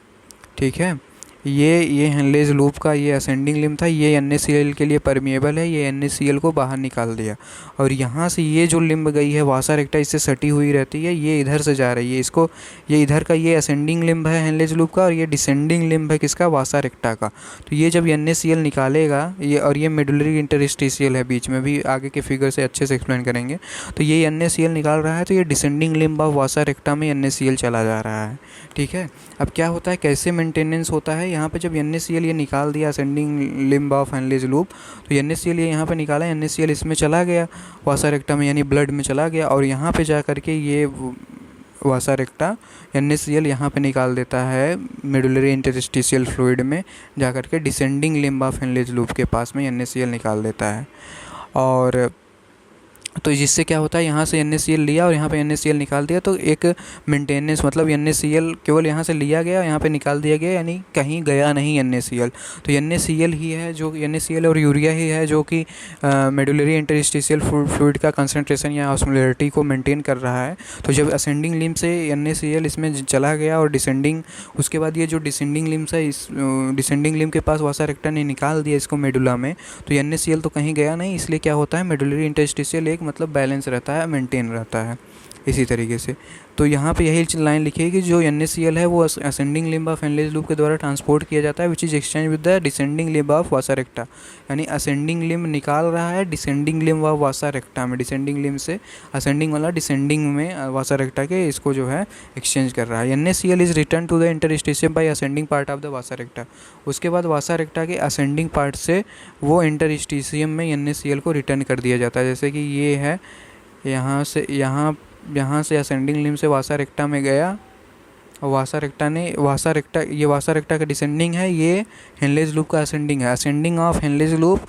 ठीक है। ये हेनलेज लूप का ये असेंडिंग लिम्ब था, ये NaCl के लिए परमिएबल है, ये NaCl को बाहर निकाल दिया। और यहाँ से ये जो लिम्ब गई है वासा रेक्टा, इससे सटी हुई रहती है, ये इधर से जा रही है। इसको ये इधर का ये असेंडिंग लिम्ब है हेनलेज लूप का, और ये डिसेंडिंग लिम्ब है किसका? वासा रेक्टा का। तो ये जब NaCl निकालेगा, ये और ये मेडुलरी इंटरस्टिशियल है बीच में, भी आगे के फिगर से अच्छे से एक्सप्लेन करेंगे। तो ये NaCl निकाल रहा है, तो ये डिसेंडिंग लिम्ब ऑफ वासा रेक्टा में NaCl चला जा रहा है, ठीक है। अब क्या होता है, कैसे मेंटेनेंस होता है? यहाँ पे जब NaCl ये निकाल दिया ascending limb of Henle's loop, तो NaCl ये यहाँ पे निकाला, NaCl इसमें चला गया वासा रेक्टा में, यानी ब्लड में चला गया, और यहाँ पे जा करके ये वासा रेक्टा NaCl यहाँ पे निकाल देता है मेडुलरी इंटरस्टिशियल फ्लूइड में, जा करके descending limb of Henle's loop के पास में NaCl निकाल देता है। और तो जिससे क्या होता है, यहाँ से NaCl लिया और यहाँ पे NaCl निकाल दिया, तो एक मेंटेनेंस, मतलब NaCl केवल यहाँ से लिया गया, यहाँ पे निकाल दिया गया, यानी कहीं गया नहीं NaCl। तो NaCl ही है जो, NaCl और यूरिया ही है जो कि मेडुलरी इंटरस्टिशियल फ्लूइड का कंसंट्रेशन या ऑस्मोलरिटी को मेंटेन कर रहा है। तो जब असेंडिंग लिम्ब से NaCl इसमें चला गया और डिसेंडिंग, उसके बाद ये जो डिसेंडिंग लिम्ब है, इस डिसेंडिंग लिम्ब के पास वासा रेक्टा ने निकाल दिया इसको मेडुला में, तो NaCl तो कहीं गया नहीं, इसलिए क्या होता है, मेडुलरी इंटरस्टिशियल एक मतलब बैलेंस रहता है, मेंटेन रहता है इसी तरीके से। तो यहाँ पे यही लाइन लिखी है कि जो NaCl है वो ascending limb of Henle's loop के द्वारा ट्रांसपोर्ट किया जाता है which is exchange with the descending limb of vasa रेक्टा। यानी असेंडिंग लिम्ब निकाल रहा है डिसेंडिंग लिम्ब ऑफ वासा रेक्टा में, डिसेंडिंग लिम्ब से असेंडिंग वाला डिसेंडिंग में वासा रेक्टा के इसको जो है एक्सचेंज कर रहा है। NaCl is return to the interstitium by ascending part of the vasa recta. उसके बाद वासा रेक्टा के असेंडिंग पार्ट से वो इंटरस्टिशियम में NaCl को रिटर्न कर दिया जाता है। जैसे कि ये है, यहाँ से असेंडिंग लिम्ब से वासा रेक्टा में गया, वासा रेक्टा ये वासा रेक्टा का डिसेंडिंग है, ये हेनलेज लूप का असेंडिंग है। Ascending of Henle's loop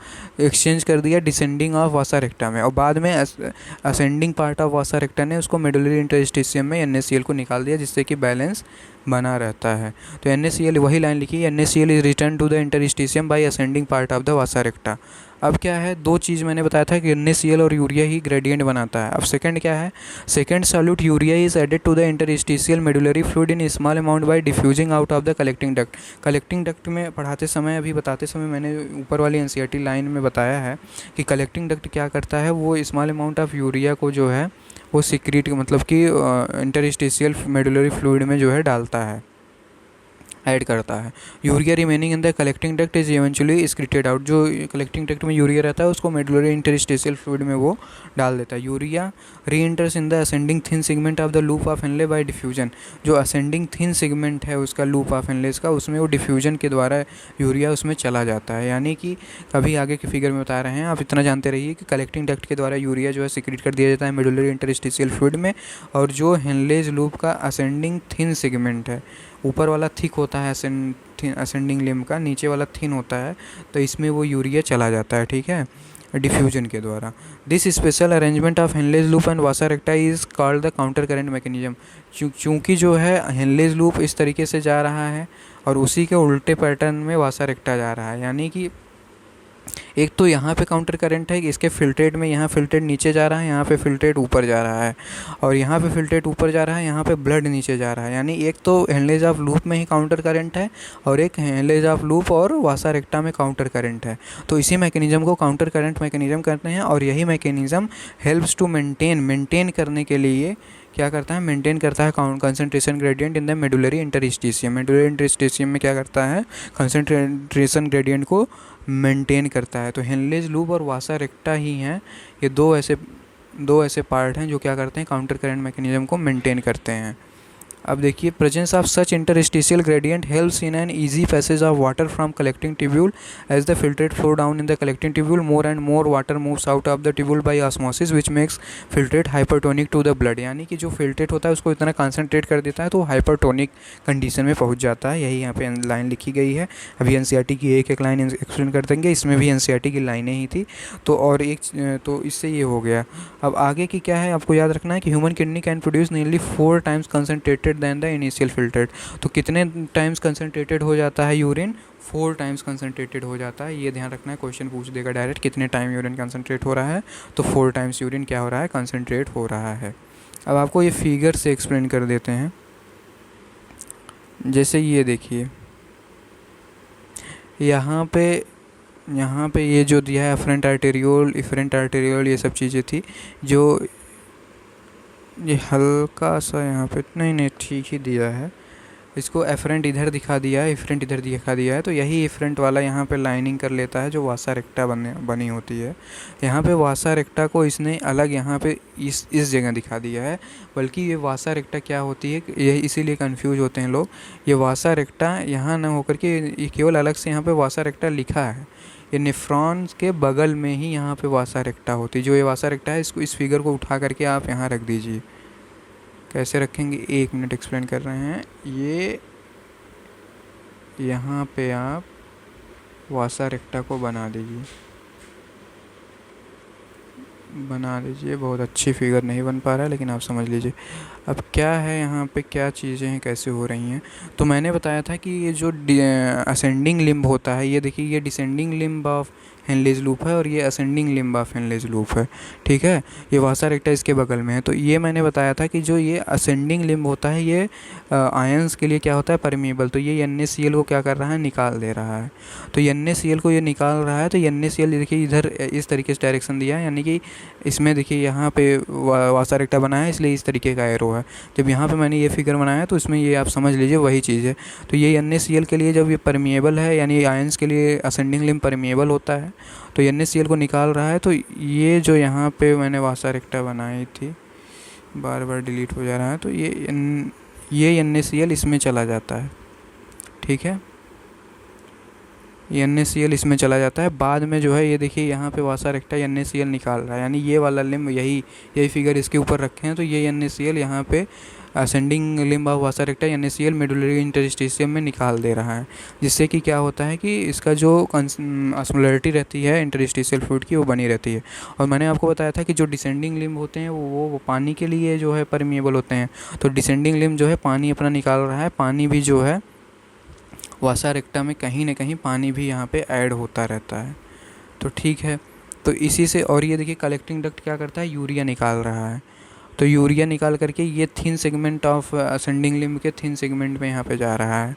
exchange कर दिया डिसेंडिंग ऑफ वासा रेक्टा में, और बाद में असेंडिंग पार्ट ऑफ वासा रेक्टा ने उसको मेडुलरी इंटरस्टिशियम में NaCl को निकाल दिया, जिससे कि बैलेंस बना रहता है। तो NaCl वही लाइन लिखी, NaCl is return to the interstitium by ascending part of the vasa recta. अब क्या है, दो चीज़ मैंने बताया था कि NaCl और यूरिया ही ग्रेडियंट बनाता है। अब सेकंड क्या है, second solute urea is added to the interstitial medullary fluid in small amount by diffusing out of the collecting duct. Collecting duct में पढ़ाते समय, अभी बताते समय मैंने ऊपर वाली NCERT लाइन में बताया है कि कलेक्टिंग डक्ट क्या करता है, वो स्मॉल अमाउंट ऑफ यूरिया को जो है वो सीक्रेट मतलब कि इंटरस्टिशियल मेडुलरी फ्लूइड में जो है डालता है, ऐड करता है। Urea remaining in the collecting duct is eventually excreted out. जो कलेक्टिंग डक्ट में यूरिया रहता है उसको मेडुलरी इंटरस्टिशियल फ्लूइड में वो डाल देता है। यूरिया री enters in the ascending thin segment of the loop of Henley bye diffusion. जो असेंडिंग थिन सेगमेंट है उसका लूप ऑफ हेनलेज का, उसमें वो डिफ्यूजन के द्वारा यूरिया उसमें चला जाता है। यानी कि अभी आगे के फिगर में बता रहे हैं, आप इतना जानते रहिए कि कलेक्टिंग डक्ट के द्वारा यूरिया जो है सीक्रेट कर दिया जाता है मेडुलरी इंटरस्टिशियल फ्लूइड में, और जो हेनलेज लूप का असेंडिंग थिन सेगमेंट है, ऊपर वाला थिक होता है असेंडिंग लिम्ब का, नीचे वाला थिन होता है, तो इसमें वो यूरिया चला जाता है, ठीक है, डिफ्यूजन के द्वारा। This special arrangement of Henle's loop and vasa रेक्टा is called the counter current mechanism. चूँकि जो है हेनलेज लूप इस तरीके से जा रहा है और उसी के उल्टे पैटर्न में वासा रेक्टा जा रहा है, यानी कि एक तो यहाँ पे काउंटर करंट है कि इसके फिल्ट्रेट में, यहाँ फिल्ट्रेट नीचे जा रहा है, यहाँ पे फिल्ट्रेट ऊपर जा रहा है, और यहाँ पे फिल्ट्रेट ऊपर जा रहा है, यहाँ पे ब्लड नीचे जा रहा है। यानी एक तो हेनलेज ऑफ लूप में ही काउंटर करंट है और एक हेनलेज ऑफ लूप और वासा रेक्टा में काउंटर करंट है। तो इसी मैकेनिज्म को काउंटर करंट मैकेनिज्म करते हैं, और यही मैकेनिज्म हेल्प्स टू मेंटेन करने के लिए क्या करता है, मेंटेन करता है concentration gradient in the medullary interstitium. Medullary interstitium में क्या करता है, कंसंट्रेशन ग्रेडियंट को मेंटेन करता है। तो हेनलेज लूप और वासा रेक्टा ही हैं, ये दो ऐसे पार्ट हैं जो क्या करते हैं, काउंटर करंट मैकेनिज्म को मेंटेन करते हैं। अब देखिए, presence of such interstitial gradient helps in an easy passage of water from collecting tubule as the filtrate flow down in the collecting tubule more and more water moves out of the tubule by osmosis which makes filtrate hypertonic to the blood. यानी कि जो फिल्ट्रेट होता है उसको इतना कंसनट्रेट कर देता है तो हाइपरटोनिक कंडीशन में पहुंच जाता है। यही यहाँ पे लाइन लिखी गई है। अभी NCERT की एक लाइन एक्सप्लेन कर देंगे, इसमें भी NCERT की लाइनें ही थी। तो और एक तो इससे ये हो गया। अब आगे की क्या है, आपको याद रखना है कि human kidney can produce nearly 4 times concentrated than the initial filtrate. तो कितने टाइम्स कंसनट्रेटेड हो जाता है यूरिन, 4 टाइम्स कंसनट्रेटेड हो जाता है। ये ध्यान रखना है, क्वेश्चन पूछ देगा डायरेक्ट कितने टाइम यूरिन कंसनट्रेट हो रहा है, तो 4 टाइम्स यूरिन क्या हो रहा है, कंसनट्रेट हो रहा है। अब आपको ये फिगर से एक्सप्लेन कर देते हैं। जैसे ये देखिए, यहाँ पे ये जो दिया है अफरेंट आर्टेरियोल ये सब चीज़ें थी, जो ये हल्का सा यहाँ पे नहीं ठीक ही दिया है। इसको एफरेंट इधर दिखा दिया है, इफरेंट इधर दिखा दिया है, तो यही इफरेंट वाला यहाँ पे लाइनिंग कर लेता है जो वासा रेक्टा बनी होती है। यहाँ पे वासा रेक्टा को इसने अलग यहाँ पे इस जगह दिखा दिया है, बल्कि ये वासा रेक्टा क्या होती है, ये इसीलिए कंफ्यूज होते हैं लोग। ये वासा रेक्टा यहाँ ना होकर के ये केवल अलग से यहाँ पे वासा रेक्टा लिखा है, ये नेफ्रॉन्स के बगल में ही यहाँ पे वासा रेक्टा होती है। जो ये वासा रेक्टा है, इसको इस फिगर को उठा करके आप यहाँ रख दीजिए। कैसे रखेंगे, 1 मिनट एक्सप्लेन कर रहे हैं। ये यहाँ पे आप वासा रेक्टा को बना लीजिए। बहुत अच्छी फिगर नहीं बन पा रहा है, लेकिन आप समझ लीजिए। अब क्या है यहाँ पे, क्या चीज़ें हैं, कैसे हो रही हैं। तो मैंने बताया था कि ये जो असेंडिंग लिम्ब होता है, ये देखिए, ये descending limb of Henle's loop है और ये ascending limb of Henle's loop है, ठीक है। ये वासा रेक्टा इसके बगल में है। तो ये मैंने बताया था कि जो ये असेंडिंग लिम्ब होता है, ये आयंस के लिए क्या होता है, परमिएबल। तो ये NaCl को क्या कर रहा है, निकाल दे रहा है। तो NaCl को ये निकाल रहा है, तो NaCl देखिए इधर इस तरीके से डायरेक्शन दिया है, यानी कि इसमें देखिए यहाँ पे वासा रेक्टा बना है, इसलिए इस तरीके का एरो है। जब यहाँ पे मैंने ये फिगर बनाया तो इसमें ये आप समझ लीजिए वही चीज़ है। तो ये NaCl के लिए जब ये परमिएबल है, यानी आयंस के लिए असेंडिंग लिम्ब परमिएबल होता है, तो NaCl को निकाल रहा है। तो ये जो यहाँ पे मैंने वासा रेक्टा बनाई थी, बार बार डिलीट हो जा रहा है, तो ये NaCl इसमें चला जाता है, ठीक है। NaCl इसमें चला जाता है। बाद में जो है ये देखिए यहाँ पे वासा रेक्टा NaCl निकाल रहा है, यानी ये वाला लिम्ब, यही फिगर इसके ऊपर रखे हैं। तो ये NaCl यहाँ पे ascending limb of vasa रेक्टा NaCl medullary interstitium में निकाल दे रहा है, जिससे कि क्या होता है कि इसका जो ऑस्मोलैरिटी रहती है इंटरस्टिशियल फ्लूइड की वो बनी रहती है। और मैंने आपको बताया था कि जो डिसेंडिंग लिम्ब होते हैं वो पानी के लिए जो है परमिएबल होते हैं। तो डिसेंडिंग लिम्ब जो है पानी अपना निकाल रहा है, पानी भी जो है वासा रेक्टा में कहीं ना कहीं पानी भी यहाँ पे ऐड होता रहता है। तो ठीक है, तो इसी से, और ये देखिए कलेक्टिंग डक्ट क्या करता है, यूरिया निकाल रहा है। तो यूरिया निकाल करके ये thin segment of ascending limb के थिन सेगमेंट में यहाँ पे जा रहा है।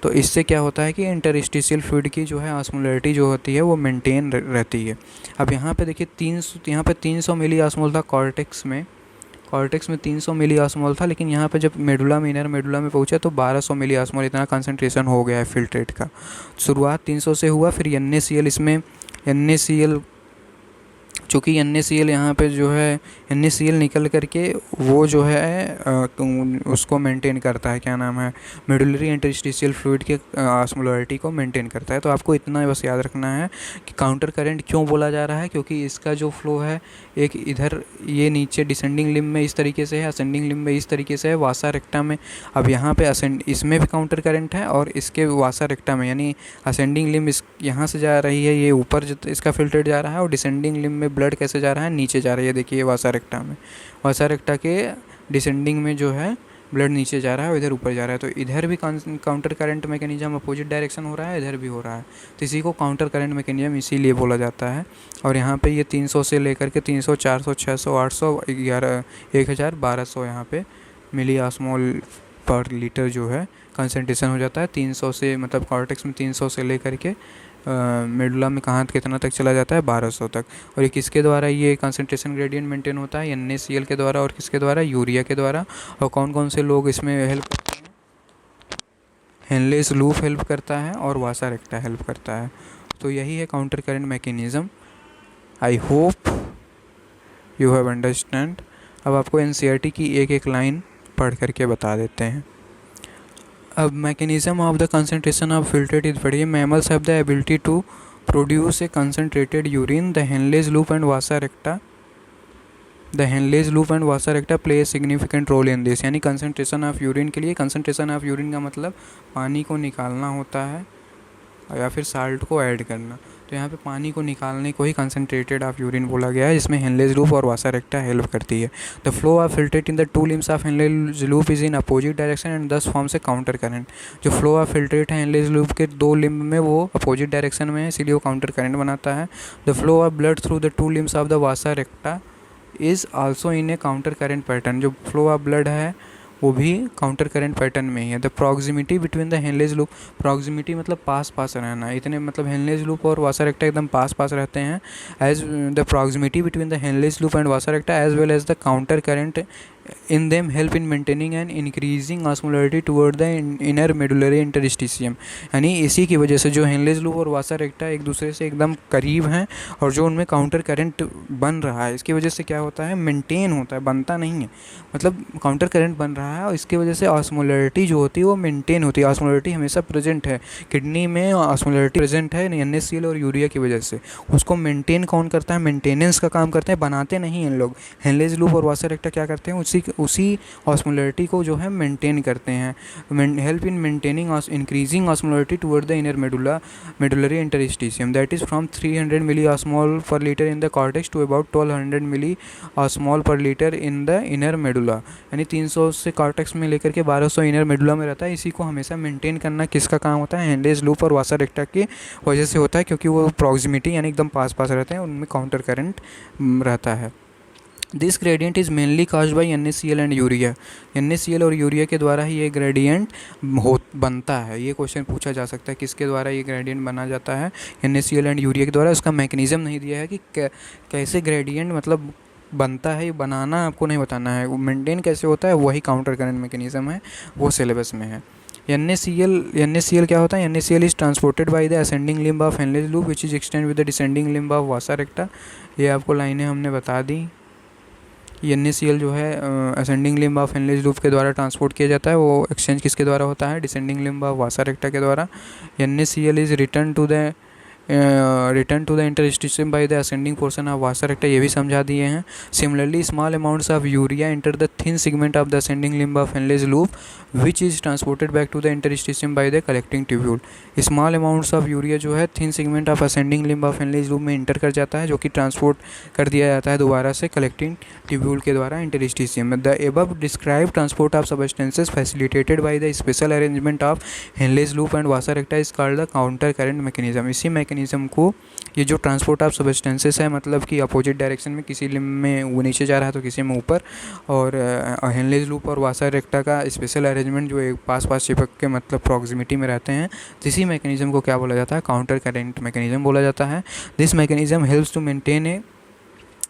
तो इससे क्या होता है कि इंटरस्टिशियल फ्लूइड की जो है ऑस्मोलैरिटी जो होती है वो मेंटेन रहती है। अब यहाँ पे देखिए 300 मिली ऑस्मोल था कॉर्टेक्स में 300 मिली ऑस्मोल था, लेकिन यहाँ पे जब मेडुला में इनर मेडुला में पहुँचा तो 1200 मिली ऑस्मोल इतना कंसंट्रेशन हो गया है फिल्ट्रेट का। शुरुआत 300 से हुआ, फिर NaCl इसमें NaCl चूँकि NaCl यहाँ पे जो है NaCl निकल करके वो जो है उसको मेंटेन करता है, क्या नाम है, मेडुलरी इंटरस्टिशियल फ्लूइड के ऑस्मोलैरिटी को मेंटेन करता है। तो आपको इतना बस याद रखना है कि काउंटर करंट क्यों बोला जा रहा है, क्योंकि इसका जो फ्लो है एक इधर ये नीचे डिसेंडिंग लिम्ब में इस तरीके से है, असेंडिंग लिम्ब में इस तरीके से है, वासा रेक्टा में। अब यहाँ पे इसमें भी काउंटर करंट है और इसके वासा रेक्टा में, यानी असेंडिंग लिम्ब इस यहाँ से जा रही है, ये ऊपर इसका फिल्ट्रेट जा रहा है, और डिसेंडिंग लिम्ब में ब्लड कैसे जा रहा है, नीचे जा रही है। देखिए वासा रेक्टा में, वासा रेक्टा के डिसेंडिंग में जो है ब्लड नीचे जा रहा है और इधर ऊपर जा रहा है। तो इधर भी counter current mechanism opposite direction हो रहा है, इधर भी हो रहा है। तो इसी को काउंटर करंट मैकेनिज्म इसीलिए बोला जाता है। और यहाँ पे ये 300 से लेकर के 300, 400, 600, 800, 11, 1000, 1200 यहाँ पे मिली ऑस्मोल पर लीटर जो है कंसंट्रेशन हो जाता है। 300 से, मतलब कॉर्टेक्स में 300 से लेकर के मेडुला में कहाँ कितना तक चला जाता है, 1200 तक। और ये किसके द्वारा ये कंसंट्रेशन ग्रेडियंट मेंटेन होता है, NaCl के द्वारा, और किसके द्वारा, यूरिया के द्वारा। और कौन कौन से लोग इसमें हेल्प करते हैं, हेनलेस लूप हेल्प करता है और वासा रेक्टा हेल्प करता है। तो यही है counter current mechanism. I hope you have understand. अब आपको NCERT की एक एक लाइन पढ़ करके बता देते हैं। अब mechanism of the concentration of filtrate is पढ़िए। Mammals have the ability to produce a concentrated urine. The Henle's loop and vasa recta play a significant role in this. यानी कंसंट्रेशन ऑफ यूरिन के लिए, कंसंट्रेशन ऑफ यूरिन का मतलब पानी को निकालना होता है या फिर साल्ट को ऐड करना। तो यहाँ पे पानी को निकालने को ही कंसंट्रेटेड ऑफ यूरिन बोला गया है, जिसमें हेनलेस लूप और वासा रेक्टा हेल्प करती है। The flow of filtrate in the two limbs of Henle's loop is in opposite direction and दस फॉर्म्स ए काउंटर करंट। जो फ्लो ऑफ फिल्ट्रेट है हेनलेस लूप के दो लिम्ब में वो अपोजिट डायरेक्शन में है, इसीलिए वो काउंटर करंट बनाता है। The flow of blood through the two limbs of the vasa रेक्टा is also in A counter current pattern. जो फ्लो ऑफ ब्लड है वो भी काउंटर करंट पैटर्न में ही है। The proximity between the Henle's loop, proximity मतलब पास पास रहना, इतने मतलब हेनलेस लूप और वासा रेक्टा एकदम पास पास रहते हैं। As the proximity between the Henle's loop and vasa recta as well as the counter current in them help in maintaining and increasing osmolarity toward the inner medullary interstitium। यानी इसी की वजह से जो हेनलेस लूप और वासा रेक्टा एक दूसरे से एकदम करीब हैं और जो उनमें काउंटर करंट बन रहा है, इसकी वजह से क्या होता है, मेंटेन होता है, बनता नहीं है, मतलब काउंटर करंट बन रहा है और इसकी वजह से ऑस्मोलैरिटी जो होती है वो मेंटेन होती है। ऑस्मोलैरिटी हमेशा प्रेजेंट है, किडनी में ऑस्मोलैरिटी प्रेजेंट है NaCl और यूरिया की वजह से। उसको मेंटेन कौन करता है, मेंटेनेंस का काम करते हैं, बनाते नहीं हैं लोग। हेनलेस लूप और वासा रेक्टा क्या करते हैं, उसी ऑस्मोलैरिटी को जो है मेंटेन करते हैं, help in maintaining increasing osmolarity toward the inner medullary interstitium that is from 300 milli osmole per litre in the cortex to about 1200 milli osmole per litre in the inner medulla. यानी 300 से कॉर्टेक्स में लेकर के 1200 इनर मेडुला में रहता है। इसी को हमेशा मेंटेन करना किसका काम होता है, हेनलेस लूप और वासा रेक्टा की वजह से होता है, क्योंकि वो प्रॉक्सिमिटी यानी एकदम पास पास रहते हैं, उनमें काउंटर करंट रहता है। This gradient is mainly caused by NaCl and urea. NaCl और यूरिया के द्वारा ही ये ग्रेडियंट बनता है। ये क्वेश्चन पूछा जा सकता है किसके द्वारा ये ग्रेडियंट बना जाता है, NaCl एंड यूरिया के द्वारा। उसका मैकेनिज्म नहीं दिया है कि कैसे ग्रेडियंट मतलब बनता है, बनाना आपको नहीं बताना है, वो मेंटेन कैसे होता है, वही काउंटर करंट मैकेनिज्म है, वो सिलेबस में है। NaCl क्या होता है, NaCl is transported by the ascending limb of Henle's loop which is extend with the descending limb of vasa recta. ये आपको लाइनें हमने बता दी। NaCl जो है ascending limb of Henle's loop के द्वारा ट्रांसपोर्ट किया जाता है, वो एक्सचेंज किसके द्वारा होता है, descending limb of vasa recta के द्वारा। NaCl is return to the return to the interstitium by the ascending portion of vasa recta, ये भी समझा दिए हैं। Similarly small amounts of urea enter the thin segment of the ascending limb of Henle's loop which is transported back to the interstitium by the collecting tubule. Small amounts of urea जो है thin segment of ascending limb of Henle's loop में इंटर कर जाता है, जो कि ट्रांसपोर्ट कर दिया जाता है दोबारा से कलेक्टिंग ट्यूब्यूल के द्वारा इंटरस्टिशियम में। The above describe transport of substances facilitated by the special arrangement of Henle's loop and vasa रेक्टा is called the counter current mechanism. इसी मैकेनिज्म को, ये जो ट्रांसपोर्ट ऑफ सब्सटेंसेस है, मतलब कि अपोजिट डायरेक्शन में, किसी लिम्ब में वो नीचे जा रहा है तो किसी में ऊपर, और हेनलेज लूप और वासा रेक्टा का स्पेशल अरेंजमेंट जो एक पास पास चिपक के मतलब प्रॉक्सिमिटी में रहते हैं, तो इसी मैकेनिज्म को क्या बोला जाता है? काउंटर करंट मैकेनिज्म बोला जाता है। This mechanism helps to maintain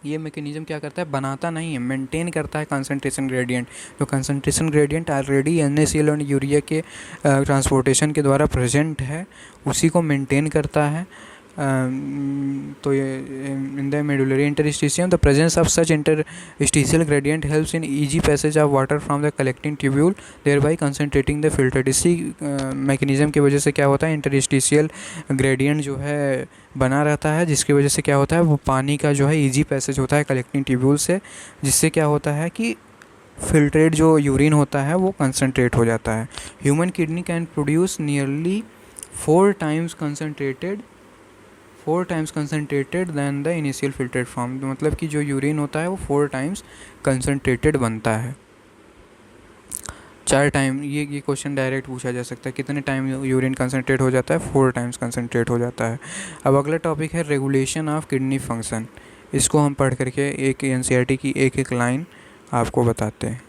ये मैकेनिज्म क्या करता है? बनाता नहीं है, मेंटेन करता है कंसंट्रेशन ग्रेडियंट। जो कंसंट्रेशन ग्रेडियंट ऑलरेडी NaCl और यूरिया के ट्रांसपोर्टेशन के द्वारा प्रेजेंट है, उसी को मेंटेन करता है। तो ये in the medullary interstitium the presence of such interstitial gradient helps in easy passage of water from the collecting tubule thereby concentrating the filter. इसी मैकेनिज्म की वजह से क्या होता है? इंटरस्टिशियल ग्रेडियंट जो है बना रहता है, जिसकी वजह से क्या होता है? वो पानी का जो है ईजी पैसेज होता है कलेक्टिंग ट्यूब्यूल से, जिससे क्या होता है कि फिल्ट्रेट जो यूरिन होता है वो कंसनट्रेट हो जाता है। Human kidney can produce nearly 4 times concentrated than the initial filtrate form. मतलब कि जो यूरिन होता है वो 4 टाइम्स कंसनट्रेटेड बनता है। 4 टाइम, ये क्वेश्चन डायरेक्ट पूछा जा सकता है, कितने टाइम यूरिन कंसनट्रेट हो जाता है? 4 टाइम्स कंसनट्रेट हो जाता है। अब अगला टॉपिक है रेगुलेशन ऑफ किडनी फंक्शन। इसको हम पढ़ करके एक NCERT की एक लाइन आपको बताते हैं।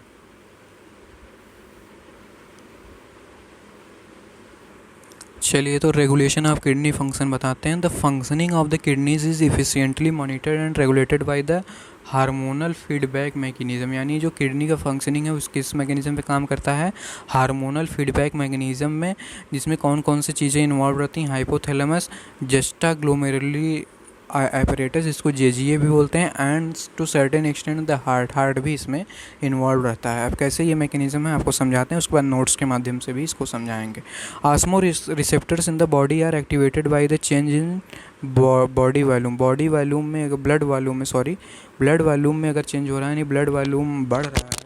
चलिए, तो रेगुलेशन ऑफ किडनी फंक्शन बताते हैं। The functioning of the kidneys is efficiently monitored and regulated by the hormonal feedback mechanism. यानी जो किडनी का फंक्शनिंग है उसके किस मैकेनिज्म पे काम करता है? हार्मोनल फीडबैक मैकेनिज्म में, जिसमें कौन कौन सी चीज़ें इन्वॉल्व रहती हैं? हाइपोथैलेमस, जस्टाग्लोमेरुलरी apparatus, इसको JGA भी बोलते हैं, and to certain extent the heart भी इसमें इन्वॉल्व रहता है। अब कैसे ये मैकेनिज्म है आपको समझाते हैं, उसके बाद नोट्स के माध्यम से भी इसको समझाएंगे। Osmoreceptors in the body are activated by the change in body volume में, ब्लड वॉल्यूम में अगर चेंज हो रहा है, यानी ब्लड वॉल्यूम बढ़ रहा है,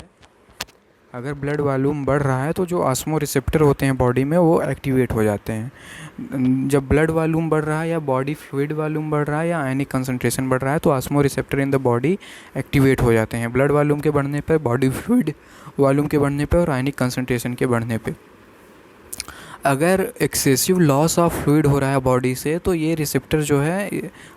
अगर ब्लड वॉल्यूम बढ़ रहा है तो जो ऑस्मो रिसेप्टर होते हैं बॉडी में वो एक्टिवेट हो जाते हैं। जब ब्लड वॉल्यूम बढ़ रहा है या बॉडी फ्लूइड वॉल्यूम बढ़ रहा है या आयनिक कंसंट्रेशन बढ़ रहा है तो osmo receptor in the body activate हो जाते हैं। ब्लड वॉल्यूम के बढ़ने पर, बॉडी फ्लूइड वॉल्यूम के बढ़ने पर और आयनिक कंसंट्रेशन के बढ़ने पर। अगर एक्सेसिव लॉस ऑफ फ्लूइड हो रहा है बॉडी से तो ये रिसेप्टर जो है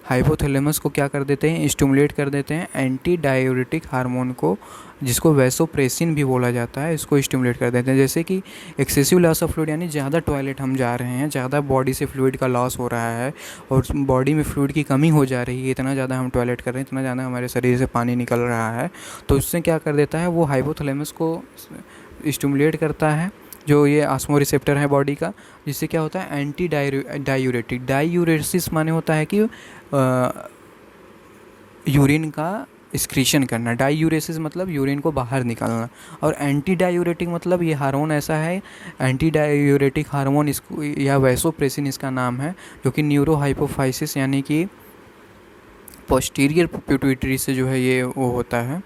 हाइपोथैलेमस को क्या कर देते हैं? स्टिमुलेट कर देते हैं एंटी डायूरेटिक हार्मोन को, जिसको वैसोप्रेसिन भी बोला जाता है, इसको स्टिमुलेट कर देते हैं। जैसे कि एक्सेसिव लॉस ऑफ फ्लूइड यानी ज़्यादा टॉयलेट हम जा रहे हैं, ज़्यादा बॉडी से फ्लूइड का लॉस हो रहा है और बॉडी में फ्लूइड की कमी हो जा रही है, इतना ज़्यादा हम टॉयलेट कर रहे हैं, इतना ज़्यादा हमारे शरीर से पानी निकल रहा है, तो उससे क्या कर देता है? वो हाइपोथैलेमस को स्टिमुलेट करता है, जो ये ऑस्मो रिसेप्टर है बॉडी का, जिससे क्या होता है? Anti diuretic. डायूरेसिस माने होता है कि यूरिन का एक्सक्रीशन करना। डायूरेसिस मतलब यूरिन को बाहर निकालना, और एंटी डायूरेटिक मतलब ये हार्मोन ऐसा है, एंटी डायूरेटिक हार्मोन इसको या वैसोप्रेसिन इसका नाम है, जो कि न्यूरोहाइपोफाइसिस यानी कि पोस्टीरियर पिट्यूटरी से जो है ये वो होता है,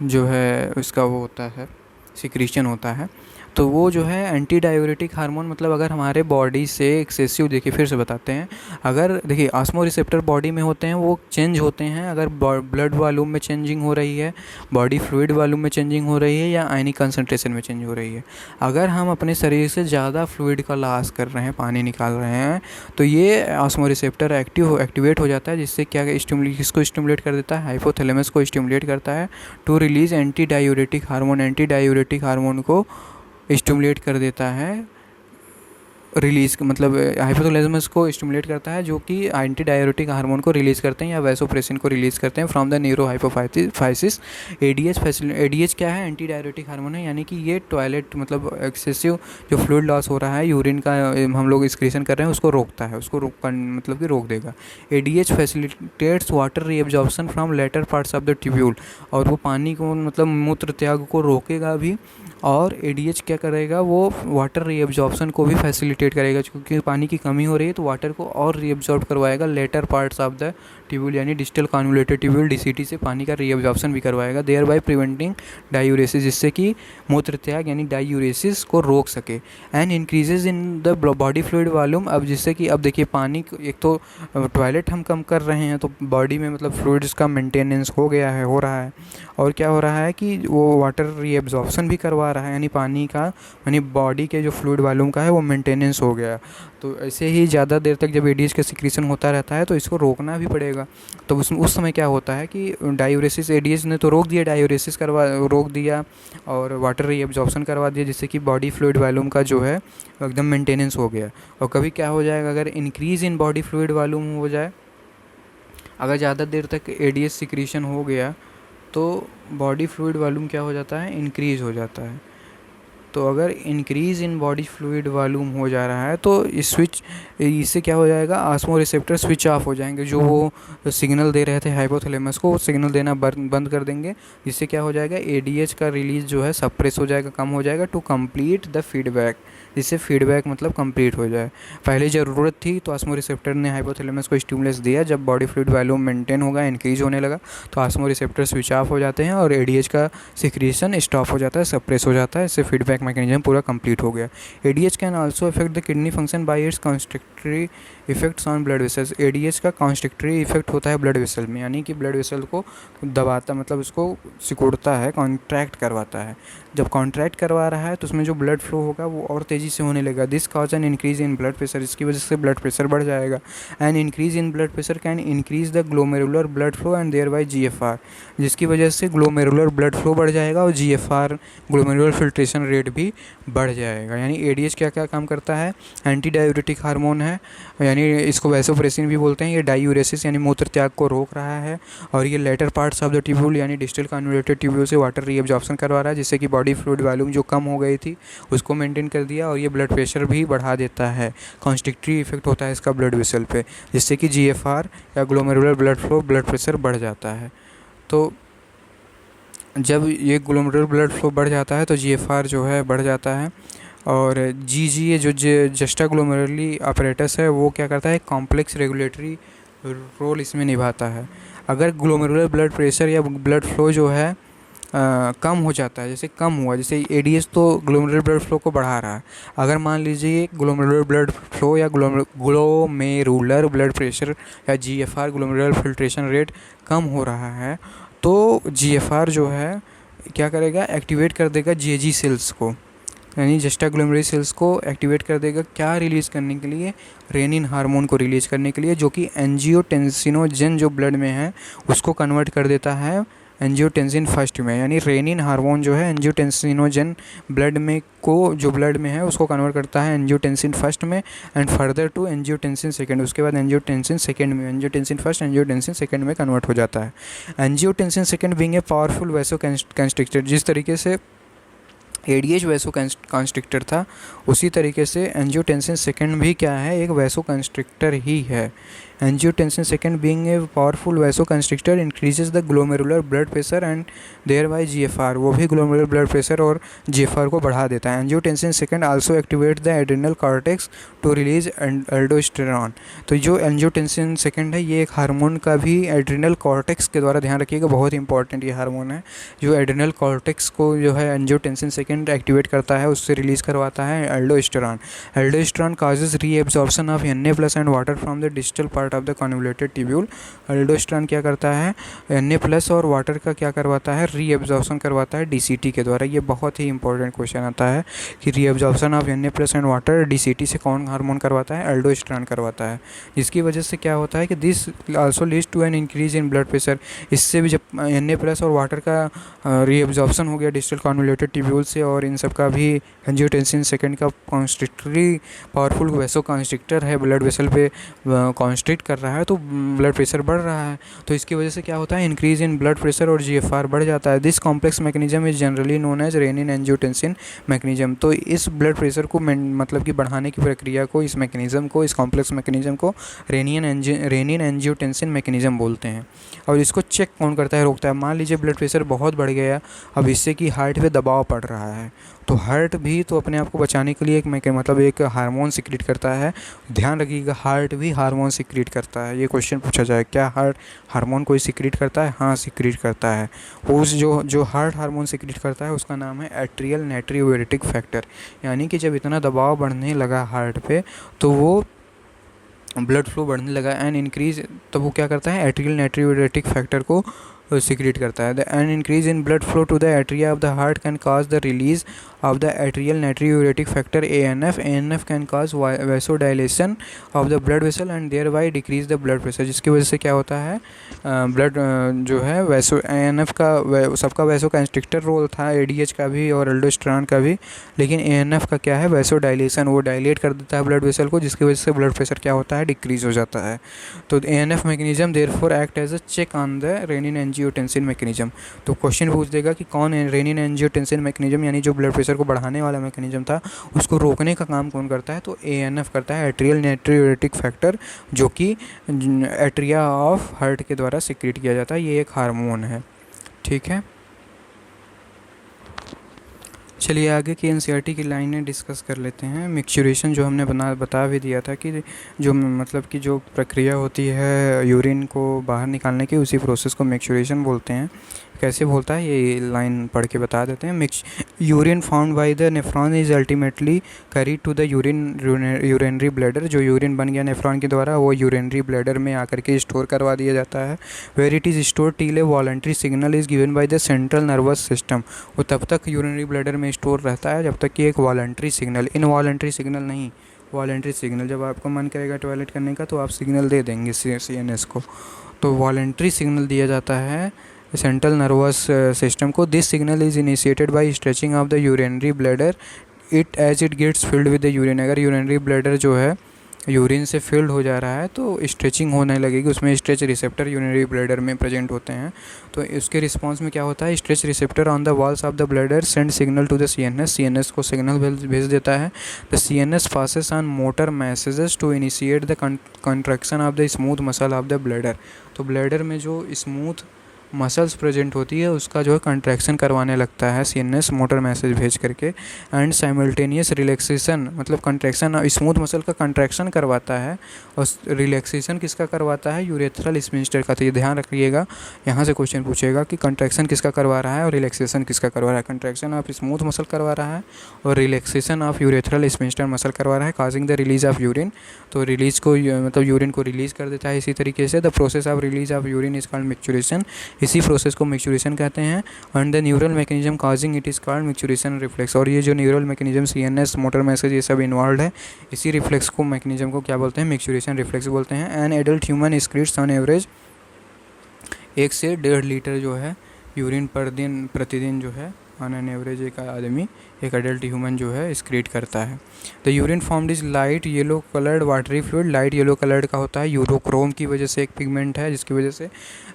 जो है इसका वो होता है सिक्रीशन होता है। तो वो जो है एंटी डायूरेटिक हार्मोन, मतलब अगर हमारे बॉडी से एक्सेसिव, देखिए फिर से बताते हैं, अगर देखिए ऑस्मो रिसेप्टर बॉडी में होते हैं वो चेंज होते हैं अगर ब्लड वॉल्यूम में चेंजिंग हो रही है, बॉडी फ्लूइड वॉल्यूम में चेंजिंग हो रही है या आयनिक कंसंट्रेशन में चेंज हो रही है। अगर हम अपने शरीर से ज़्यादा फ्लूइड का लॉस कर रहे हैं, पानी निकाल रहे हैं, तो ये ऑस्मो रिसेप्टर एक्टिवेट हो जाता है, जिससे क्या किसको स्टिमुलेट कर देता है? हाइपोथैलेमस को स्टिमुलेट करता है to release anti diuretic hormone. Anti diuretic hormone को स्टिमुलेट कर देता है, रिलीज़ मतलब हाइपोथैलेमस को स्टिमुलेट करता है, जो कि एंटी डायूरेटिक हार्मोन को रिलीज़ करते हैं या वैसोप्रेसिन को रिलीज़ करते हैं फ्रॉम द न्यूरोहाइपोफाइसिस। एडीएच क्या है? एंटी डायूरेटिक हार्मोन है, यानी कि ये टॉयलेट मतलब एक्सेसिव जो फ्लूइड लॉस हो रहा है, यूरिन का हम लोग एक्सक्रीशन कर रहे हैं, उसको रोकता है, उसको मतलब कि रोक देगा। ADH facilitates water reabsorption from latter parts of the tubule, और वो पानी को मतलब मूत्र त्याग को रोकेगा भी और एडीएच क्या करेगा, वो वाटर रीअब्जॉर्प्शन को भी फैसिलिटेट करेगा, क्योंकि पानी की कमी हो रही है तो वाटर को और रीअब्जॉर्ब करवाएगा latter parts of the tubule, यानी डिस्टल कन्वोल्यूटेड ट्यूब्यूल डीसीटी से पानी का रीअब्जॉर्प्शन भी करवाएगा, देयर बाय प्रिवेंटिंग डायूरेसिस, जिससे कि मूत्र त्याग यानी डायूरेसिस को रोक सके। And increases in the body fluid volume, अब जिससे कि अब देखिए पानी एक तो टॉयलेट हम कम कर रहे हैं तो बॉडी में मतलब फ्लूइड्स का मेंटेनेंस हो गया है, हो रहा है, और क्या हो रहा है कि वो वाटर रीअब्जॉर्प्शन भी करवा रहा है, यानी पानी का यानी बॉडी के जो फ्लूइड वॉल्यूम का है वो मेंटेनेंस हो गया। तो ऐसे ही ज़्यादा देर तक जब एडीएच का सिक्रीशन होता रहता है तो इसको रोकना भी पड़ेगा। तो उस समय क्या होता है कि डायूरेसिस, एडीएच ने तो रोक दिया, डायूरेसिस रोक दिया और वाटर रीअब्जॉर्प्शन करवा दिया, जिससे कि बॉडी फ्लूइड वॉल्यूम का जो है एकदम मेंटेनेंस हो गया। और कभी क्या हो जाएगा, अगर increase in body fluid volume हो जाए, अगर ज़्यादा देर तक एडीएच सिक्रीशन हो गया तो बॉडी फ्लूइड वॉल्यूम क्या हो जाता है, इंक्रीज़ हो जाता है। तो अगर increase in body fluid volume हो जा रहा है तो इससे क्या हो जाएगा, ऑस्मो रिसेप्टर स्विच ऑफ हो जाएंगे, जो वो सिग्नल दे रहे थे हाइपोथैलेमस को, वो सिग्नल देना बंद कर देंगे, जिससे क्या हो जाएगा, एडीएच का रिलीज जो है सप्रेस हो जाएगा, कम हो जाएगा, टू कंप्लीट द फीडबैक, जिससे फीडबैक मतलब कंप्लीट हो जाए। पहले ज़रूरत थी तो ऑस्मो रिसेप्टर ने हाइपोथैलेमस को स्टिमुलस दिया, जब बॉडी फ्लूइड वॉल्यूम मेंटेन होगा, इंक्रीज होने लगा, तो ऑस्मो रिसेप्टर स्विच ऑफ हो जाते हैं और एडीएच का सिक्रीशन स्टॉप हो जाता है, सप्रेस हो जाता है, इससे फीडबैक मैकेनिज्म पूरा कंप्लीट हो गया। ADH can also affect the kidney function by it's constrictory effects on blood vessels. ADH का कॉन्स्ट्रिक्टरी इफेक्ट होता है ब्लड वेसल में, यानी कि ब्लड वेसल को दबाता, मतलब उसको सिकुड़ता है, कॉन्ट्रैक्ट करवाता है। जब कॉन्ट्रैक्ट करवा रहा है तो उसमें जो ब्लड फ्लो होगा वो और तेज़ी से होने लगेगा। This cause an increase in blood pressure, इसकी वजह से ब्लड प्रेशर बढ़ जाएगा। And increase in blood pressure can increase the glomerular blood flow and thereby GFR, जिसकी वजह से ग्लोमेरुलर ब्लड फ्लो बढ़ जाएगा और जीएफआर ग्लोमेरुलर फिल्ट्रेशन रेट भी बढ़ जाएगा। यानी एडीएच क्या क्या काम करता है, एंटी डायूरेटिक हार्मोन है, यानी इसको वैसोप्रेसिन भी बोलते हैं, ये डायूरेसिस यानी मूत्र त्याग को रोक रहा है, और ये latter parts of the tubule यानी डिस्टल कन्वोल्यूटेड ट्यूब्यूल से वाटर रीअब्जॉर्प्शन करवा रहा है, जिससे कि बॉडी फ्लूइड वॉल्यूम जो कम हो गई थी उसको मेंटेन कर दिया, और ये ब्लड प्रेशर भी बढ़ा देता है। कॉन्स्ट्रिक्टरी इफेक्ट होता है इसका ब्लड वेसल पे, जिससे कि जीएफआर या glomerular blood flow, blood pressure बढ़ जाता है। तो जब ये ग्लोमेरुलर ब्लड फ्लो बढ़ जाता है तो जीएफआर जो है बढ़ जाता है, और जीजीए जो जस्टा ग्लोमेरुलरी अपरेटस है वो क्या करता है, कॉम्प्लेक्स रेगुलेटरी रोल इसमें निभाता है। अगर ग्लोमेरुलर ब्लड प्रेशर या ब्लड फ्लो जो है कम हो जाता है, जैसे कम हुआ, जैसे एडीएच तो ग्लोमेरुलर ब्लड फ्लो को बढ़ा रहा है, अगर मान लीजिए ग्लोमेरुलर ब्लड फ्लो या ग्लोमेरुलर ब्लड प्रेशर या जीएफआर ग्लोमेरुलर फिल्ट्रेशन रेट कम हो रहा है, तो जीएफआर जो है क्या करेगा, एक्टिवेट कर देगा जेजी सेल्स को, यानी जस्टा ग्लोमेरुलरी सेल्स को एक्टिवेट कर देगा, क्या रिलीज़ करने के लिए, रेनिन हार्मोन को रिलीज़ करने के लिए, जो कि एंजियोटेंसिनोजन जो ब्लड में है उसको कन्वर्ट कर देता है एंजियोटेंसिन फर्स्ट में। यानी रेनिन हार्मोन जो है एंजियोटेंसिनोजन ब्लड में को जो ब्लड में है उसको कन्वर्ट करता है एंजियोटेंसिन फर्स्ट में, and further to angiotensin second, उसके बाद एंजियोटेंसिन सेकेंड में, एंजियोटेंसिन फर्स्ट एंजियोटेंसिन सेकेंड में कन्वर्ट हो जाता है। Angiotensin second being a powerful vasoconstrictor, जिस तरीके से एडीएच वैसोकंस्ट्रिक्टर था उसी तरीके से एंजियोटेंसिन सेकेंड भी क्या है, एक वैसोकंस्ट्रिक्टर ही है। Angiotensin second being a powerful vasoconstrictor increases the glomerular blood pressure and thereby GFR, वो भी ग्लोमेरुलर ब्लड प्रेशर और जीएफआर को बढ़ा देता है। Angiotensin second also activate the adrenal cortex to release aldosterone, तो जो एंजियोटेंसिन सेकेंड है ये एक हार्मोन का भी एड्रिनल कॉर्टेक्स के द्वारा, ध्यान रखिएगा बहुत इंपॉर्टेंट ये हार्मोन है, जो एड्रिनल कॉर्टेक्स को जो है एंजियोटेंसिन सेकेंड एक्टिवेट करता है, उससे रिलीज़ करवाता है aldosterone. Aldosterone causes reabsorption of Na+ and water from the distal part of the convoluted tubule. Aldosterone क्या करता है, Na+ और वाटर का क्या करवाता है, रीएब्जॉर्प्शन करवाता है डीसीटी के द्वारा। ये बहुत ही इंपॉर्टेंट क्वेश्चन आता है कि reabsorption of Na+ and water DCT से कौन हार्मोन करवाता है, एल्डोस्टेरॉन करवाता है, जिसकी वजह से क्या होता है कि this also leads to an increase in blood pressure. इससे भी जब Na+ और वाटर का रीएब्जॉर्प्शन हो गया डिस्टल कन्वोल्यूटेड ट्यूब्यूल से, और इन सब का भी एंजियोटेंसिन सेकेंड का कॉन्स्ट्रिक्टरी पावरफुल वैसोकंस्ट्रिक्टर है, ब्लड वेसल पे कॉन्स्ट्रिक्ट कर रहा है, तो ब्लड प्रेशर बढ़ रहा है, तो इसकी वजह से क्या होता है, इंक्रीज इन ब्लड प्रेशर और जीएफआर बढ़ जाता है। This complex mechanism is generally known as renin angiotensin mechanism. तो इस ब्लड प्रेशर को मतलब कि बढ़ाने की प्रक्रिया को, इस मैकेनिज्म को, इस कॉम्प्लेक्स मैकेनिज्म को रेनिन एंजियोटेंसिन मैकेनिज्म बोलते हैं। और इसको चेक कौन करता है, रोकता है। मान लीजिए ब्लड प्रेशर बहुत बढ़ गया, अब इससे कि हार्ट पे दबाव पड़ रहा है, तो हार्ट भी तो अपने आप को बचाने के लिए एक हार्मोन सिक्रीट करता है। ध्यान रखिएगा, हार्ट भी हार्मोन सिक्रीट करता है। ये क्वेश्चन पूछा जाए, क्या हार्ट हार्मोन कोई सिक्रीट करता है? हाँ, सिक्रीट करता है। उस जो हार्ट हार्मोन सिक्रीट करता है उसका नाम है एट्रियल नाइट्रियोरेटिक फैक्टर। यानी कि जब इतना दबाव बढ़ने लगा हार्ट पे तो वो ब्लड फ्लो बढ़ने लगा एंड इंक्रीज, तो वो क्या करता है, एट्रियल नाइट्रियोरेटिक फैक्टर को सिक्रीट करता है। The an increase in blood flow to the atria of the heart can cause the release of the atrial natriuretic factor ANF। ANF can cause vasodilation of the blood vessel and thereby decrease the blood pressure, जिसकी वजह से क्या होता है, ब्लड जो है वैसो ANF का सबका वैसो कंस्ट्रिक्टर रोल था, ADH का भी और एल्डोस्टेरॉन का भी, लेकिन ANF का क्या है, वैसोडाइलेशन, वो डायलेट कर देता है ब्लड वेसल को, जिसकी वजह से ब्लड प्रेशर क्या होता है, डिक्रीज हो जाता है। तो ANF mechanism therefore act as a check on the renin angiotensin mechanism. तो क्वेश्चन पूछ देगा कि कौन रेनिन एंजियोटेंसिन मैकेनिज्म यानी जो ब्लड प्रेशर को बढ़ाने वाला मैकेनिज्म था उसको रोकने का काम कौन करता है, तो ANF करता है, एट्रियल नाइट्रियोरेटिक फैक्टर, जो कि एट्रिया ऑफ हार्ट के द्वारा सिक्रीट किया जाता है। ये एक हार्मोन है, ठीक है। चलिए आगे की NCERT की लाइनें डिस्कस कर लेते हैं। मिक्सचुरेशन जो हमने बता भी दिया था कि जो मतलब कि जो प्रक्रिया होती है यूरिन को बाहर निकालने की, उसी प्रोसेस को मिक्सचुरेशन बोलते हैं। कैसे बोलता है ये लाइन पढ़ के बता देते हैं। Urine found by the nephron is ultimately carried to the urinary bladder. जो यूरिन बन गया नेफ्रॉन के द्वारा वो यूरिनरी ब्लैडर में आकर के स्टोर करवा दिया जाता है। Where it is store till a voluntary signal is given by the central nervous system. वो तब तक यूरिनरी ब्लैडर में स्टोर रहता है जब तक कि एक वॉलंटरी सिग्नल, इनवॉलंटरी सिग्नल नहीं, वॉलंटरी सिग्नल, जब आपको मन करेगा टॉयलेट करने का तो आप सिग्नल दे देंगे CNS को, तो वॉलंटरी सिग्नल दिया जाता है सेंट्रल नर्वस सिस्टम को। This signal is initiated by stretching of the urinary bladder it as it gets filled with the urine. अगर यूरिनरी ब्लैडर जो है यूरिन से फिल्ड हो जा रहा है तो स्ट्रेचिंग होने लगेगी, उसमें स्ट्रेच रिसेप्टर यूरिनरी ब्लैडर में प्रेजेंट होते हैं। तो उसके रिस्पांस में क्या होता है, stretch receptor on the walls of the bladder send signal to the CNS। CNS को सिग्नल भेज देता है। The CNS passes on motor messages to initiate the contraction of the smooth muscle of the bladder. तो ब्लैडर में जो स्मूथ मसल्स प्रेजेंट होती है उसका जो है कंट्रैक्शन करवाने लगता है CNS मोटर मैसेज भेज करके। एंड साइमल्टेनियस रिलैक्सेशन, मतलब कंट्रैक्शन, स्मूथ मसल का कंट्रैक्शन करवाता है और रिलैक्सेशन किसका करवाता है, यूरेथ्रल स्फिंक्टर का। तो ये ध्यान रखिएगा, यहाँ से क्वेश्चन पूछेगा कि कंट्रैक्शन किसका करवा रहा है और रिलैक्सेशन किसका करवा रहा है। कंट्रैक्शन ऑफ स्मूथ मसल करवा रहा है और relaxation of urethral sphincter muscle करवा रहा है, causing the release of urine. तो रिलीज को मतलब यूरिन को रिलीज़ कर देता है। इसी तरीके से the process of release of urine is called micturition. इसी प्रोसेस को मिक्सचुरेशन कहते हैं। And the neural mechanism causing it is called micturition reflex. और ये जो neural mechanism CNS motor message ये सब इन्वॉल्व है, इसी रिफ्लेक्स को मैकेनिज्म को क्या बोलते हैं, मिक्सचुरेशन रिफ्लेक्स बोलते हैं। An adult human excretes on average 1 से 1.5 लीटर जो है यूरिन प्रतिदिन जो है ऑन एन एवरेज एक अडल्ट ह्यूमन जो है एक्सक्रीट करता है। The urine formed is light yellow coloured watery fluid. Light yellow coloured का होता है, यूरोक्रोम की वजह से एक पिगमेंट है जिसकी वजह से,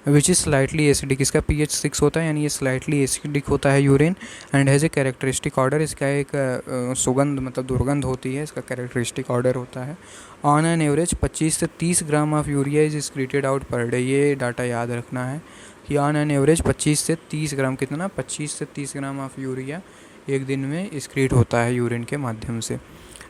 विच इज़ स्लाइटली एसिडिक। इसका pH 6 होता है, यानी ये स्लाइटली एसिडिक होता है urine. And has a characteristic order, इसका एक सुगंध मतलब दुर्गंध होती है, इसका कैरेक्टरिस्टिक ऑर्डर होता है। ऑन एन एवरेज 25 से 30 gram of urea is excreted out per day. ये डाटा याद रखना है कि ऑन एन एवरेज 25 से 30 ग्राम, कितना, 25 से 30 ग्राम ऑफ यूरिया एक दिन में एक्सक्रीट होता है यूरिन के माध्यम से।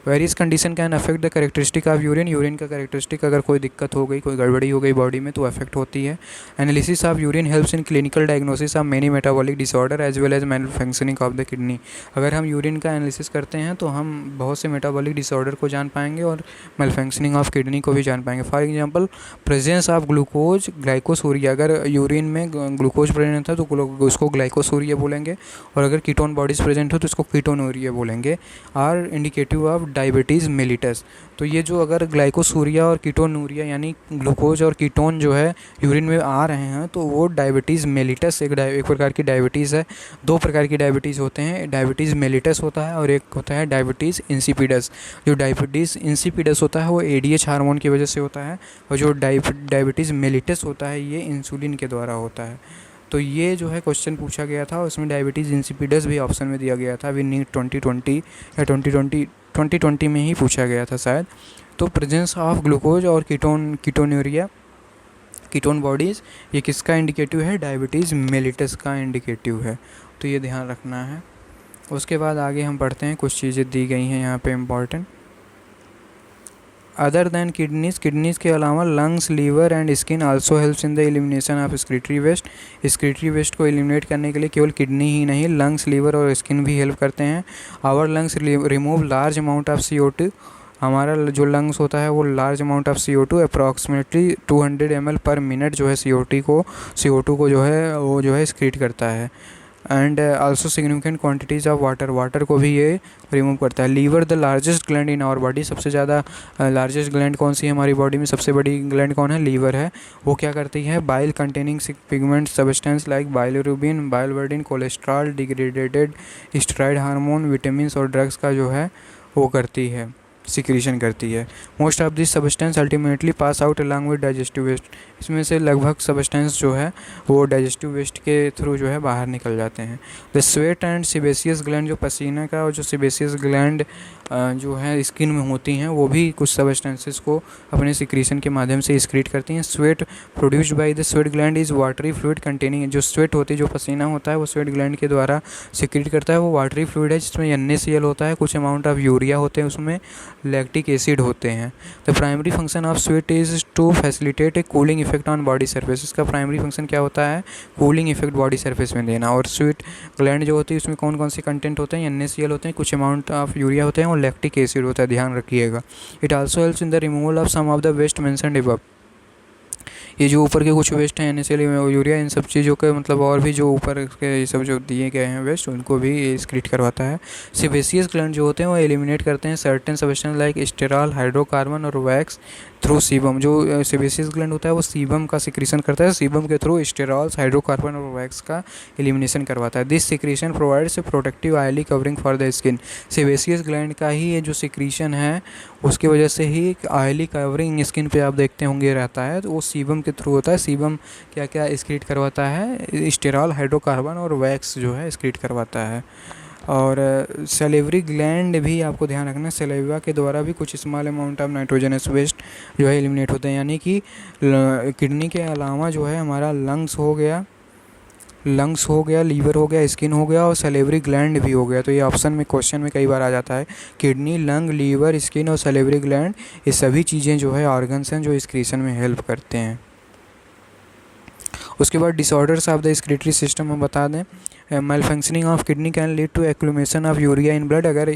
Various condition can affect the characteristic of urine. Urine का कैरेक्टरिस्टिक अगर कोई दिक्कत हो गई, कोई गड़बड़ी हो गई बॉडी में तो अफेक्ट होती है। Analysis of urine helps in clinical diagnosis of many metabolic disorder as well as manufacturing of the kidney. अगर हम यूरिन का एनालिसिस करते हैं तो हम बहुत से मेटाबॉलिक डिसऑर्डर को जान पाएंगे और मैन्युफैक्चरिंग ऑफ किडनी को भी जान पाएंगे। For example presence of glucose glycosuria. अगर यूरिन में ग्लूकोज प्रेजेंट है तो उसको ग्लाइकोसूरिया बोलेंगे, और अगर कीटोन बॉडीज प्रेजेंट हो तो उसको कीटोनूरिया बोलेंगे। Are indicative of diabetes mellitus. तो ये जो अगर ग्लाइकोसूरिया और कीटोनूरिया यानी ग्लूकोज और कीटोन जो है यूरिन में आ रहे हैं तो वो डायबिटीज़ मेलिटस एक प्रकार की डायबिटीज़ है। 2 प्रकार की डायबिटीज़ होते हैं, डायबिटीज़ मेलिटस होता है और एक होता है डायबिटीज़ इंसिपिडस। जो डायबिटीज़ इंसिपिडस होता है वो ADH हार्मोन की वजह से होता है, और जो डायबिटीज़ मेलिटस होता है ये इंसुलिन के द्वारा होता है। तो ये जो है क्वेश्चन पूछा गया था, उसमें डायबिटीज़ इंसिपिडस भी ऑप्शन में दिया गया था। अभी नीट 2020 या 2020 में ही पूछा गया था शायद। तो प्रेजेंस ऑफ ग्लूकोज और कीटोन्यूरिया कीटोन बॉडीज़, ये किसका इंडिकेटिव है? डायबिटीज़ मेलिटस का इंडिकेटिव है, तो ये ध्यान रखना है। उसके बाद आगे हम पढ़ते हैं, कुछ चीज़ें दी गई हैं यहाँ पे इम्पॉर्टेंट। अदर दैन किडनीज़ के अलावा lungs, liver and skin also helps in the elimination of excretory waste. Excretory waste को एलिमिनेट करने के लिए केवल किडनी ही नहीं, लंग्स, लीवर और स्किन भी हेल्प करते हैं। Our lungs remove large amount of CO2। हमारा जो लंग्स होता है वो large amount of CO2 approximately 200 ml per minute जो है CO2 को जो है वो जो है एक्सक्रीट करता है। And also significant quantities of water को भी ये रिमूव करता है। Liver the largest gland in our body, सबसे ज़्यादा लार्जेस्ट ग्लैंड कौन सी है हमारी बॉडी में? सबसे बड़ी ग्लैंड कौन है? लीवर है। वो क्या करती है? Bile containing pigment substance like bilirubin, biliverdin, cholesterol, degraded steroid hormone, vitamin और ड्रग्स का जो है वो करती है, सिक्रीशन करती है। Most of this substance ultimately pass out along with digestive waste. इसमें से लगभग सब्सटेंस जो है वो डाइजेस्टिव वेस्ट के थ्रू जो है बाहर निकल जाते हैं। The sweat and sebaceous gland, जो पसीने का और जो सेबेसियस ग्लैंड जो है स्किन में होती हैं, वो भी कुछ सब्सटेंसेस को अपने सिक्रीशन के माध्यम से एक्सक्रीट करती हैं। Sweat produced by the sweat gland is watery fluid containing, जो स्वेट होती है, जो पसीना होता है वो स्वेट ग्लैंड के द्वारा सिक्रीट करता है, वो वाटरी फ्लूइड है जिसमें NaCl होता है, कुछ अमाउंट ऑफ यूरिया होते हैं, उसमें लैक्टिक एसिड होते हैं। The primary function of sweat is to facilitate a cooling effect on body surface. इसका प्राइमरी फंक्शन क्या होता है? कूलिंग इफेक्ट बॉडी सरफेस में देना। और स्वेट ग्लैंड जो होती है उसमें कौन कौन से कंटेंट होते हैं? NaCl होते हैं, कुछ अमाउंट ऑफ यूरिया होते हैं और लैक्टिक एसिड होता है, ध्यान रखिएगा। It also helps in the removal of some of the waste mentioned above. ये जो ऊपर के कुछ वेस्ट हैं NaCl, यूरिया, इन सब चीज़ों के मतलब और भी जो ऊपर के ये सब जो दिए गए हैं वेस्ट, उनको भी एक्सक्रीट करवाता है। सेबेसियस ग्लैंड जो होते हैं वो एलिमिनेट करते हैं certain substance like sterol, hydrocarbon और वैक्स थ्रू सीबम। जो सेबेसियस ग्लैंड होता है वो सीबम का सिक्रीशन करता है, सीबम के थ्रू स्टेरॉल्स, हाइड्रोकार्बन और वैक्स का एलिमिनेशन करवाता है। This secretion provides a protective oily covering for the skin. Sebaceous gland का ही ये जो सिक्रीशन है उसकी वजह से ही ऑयली कवरिंग स्किन पे आप देखते होंगे रहता है, तो वो सीबम के थ्रू होता है। सीबम क्या क्या एक्सक्रीट करवाता है? स्टेरॉल, हाइड्रोकार्बन और वैक्स जो है एक्सक्रीट करवाता है। और सलेवरी ग्लैंड भी आपको ध्यान रखना है, सलेवा के द्वारा भी कुछ small amount of nitrogenous waste जो है एलिमिनेट होते हैं। यानी कि किडनी के अलावा जो है हमारा लंग्स हो गया, लीवर हो गया, स्किन हो गया और सलेवरी ग्लैंड भी हो गया। तो ये ऑप्शन में क्वेश्चन में कई बार आ जाता है। किडनी, लंग, लीवर, स्किन और सलेवरी ग्लैंड, ये सभी चीज़ें जो है ऑर्गन्स हैं जो एक्सक्रीशन में हेल्प करते हैं। उसके बाद disorders of the excretory system हम बता दें। Malfunctioning of kidney can lead to accumulation of urea in blood. अगर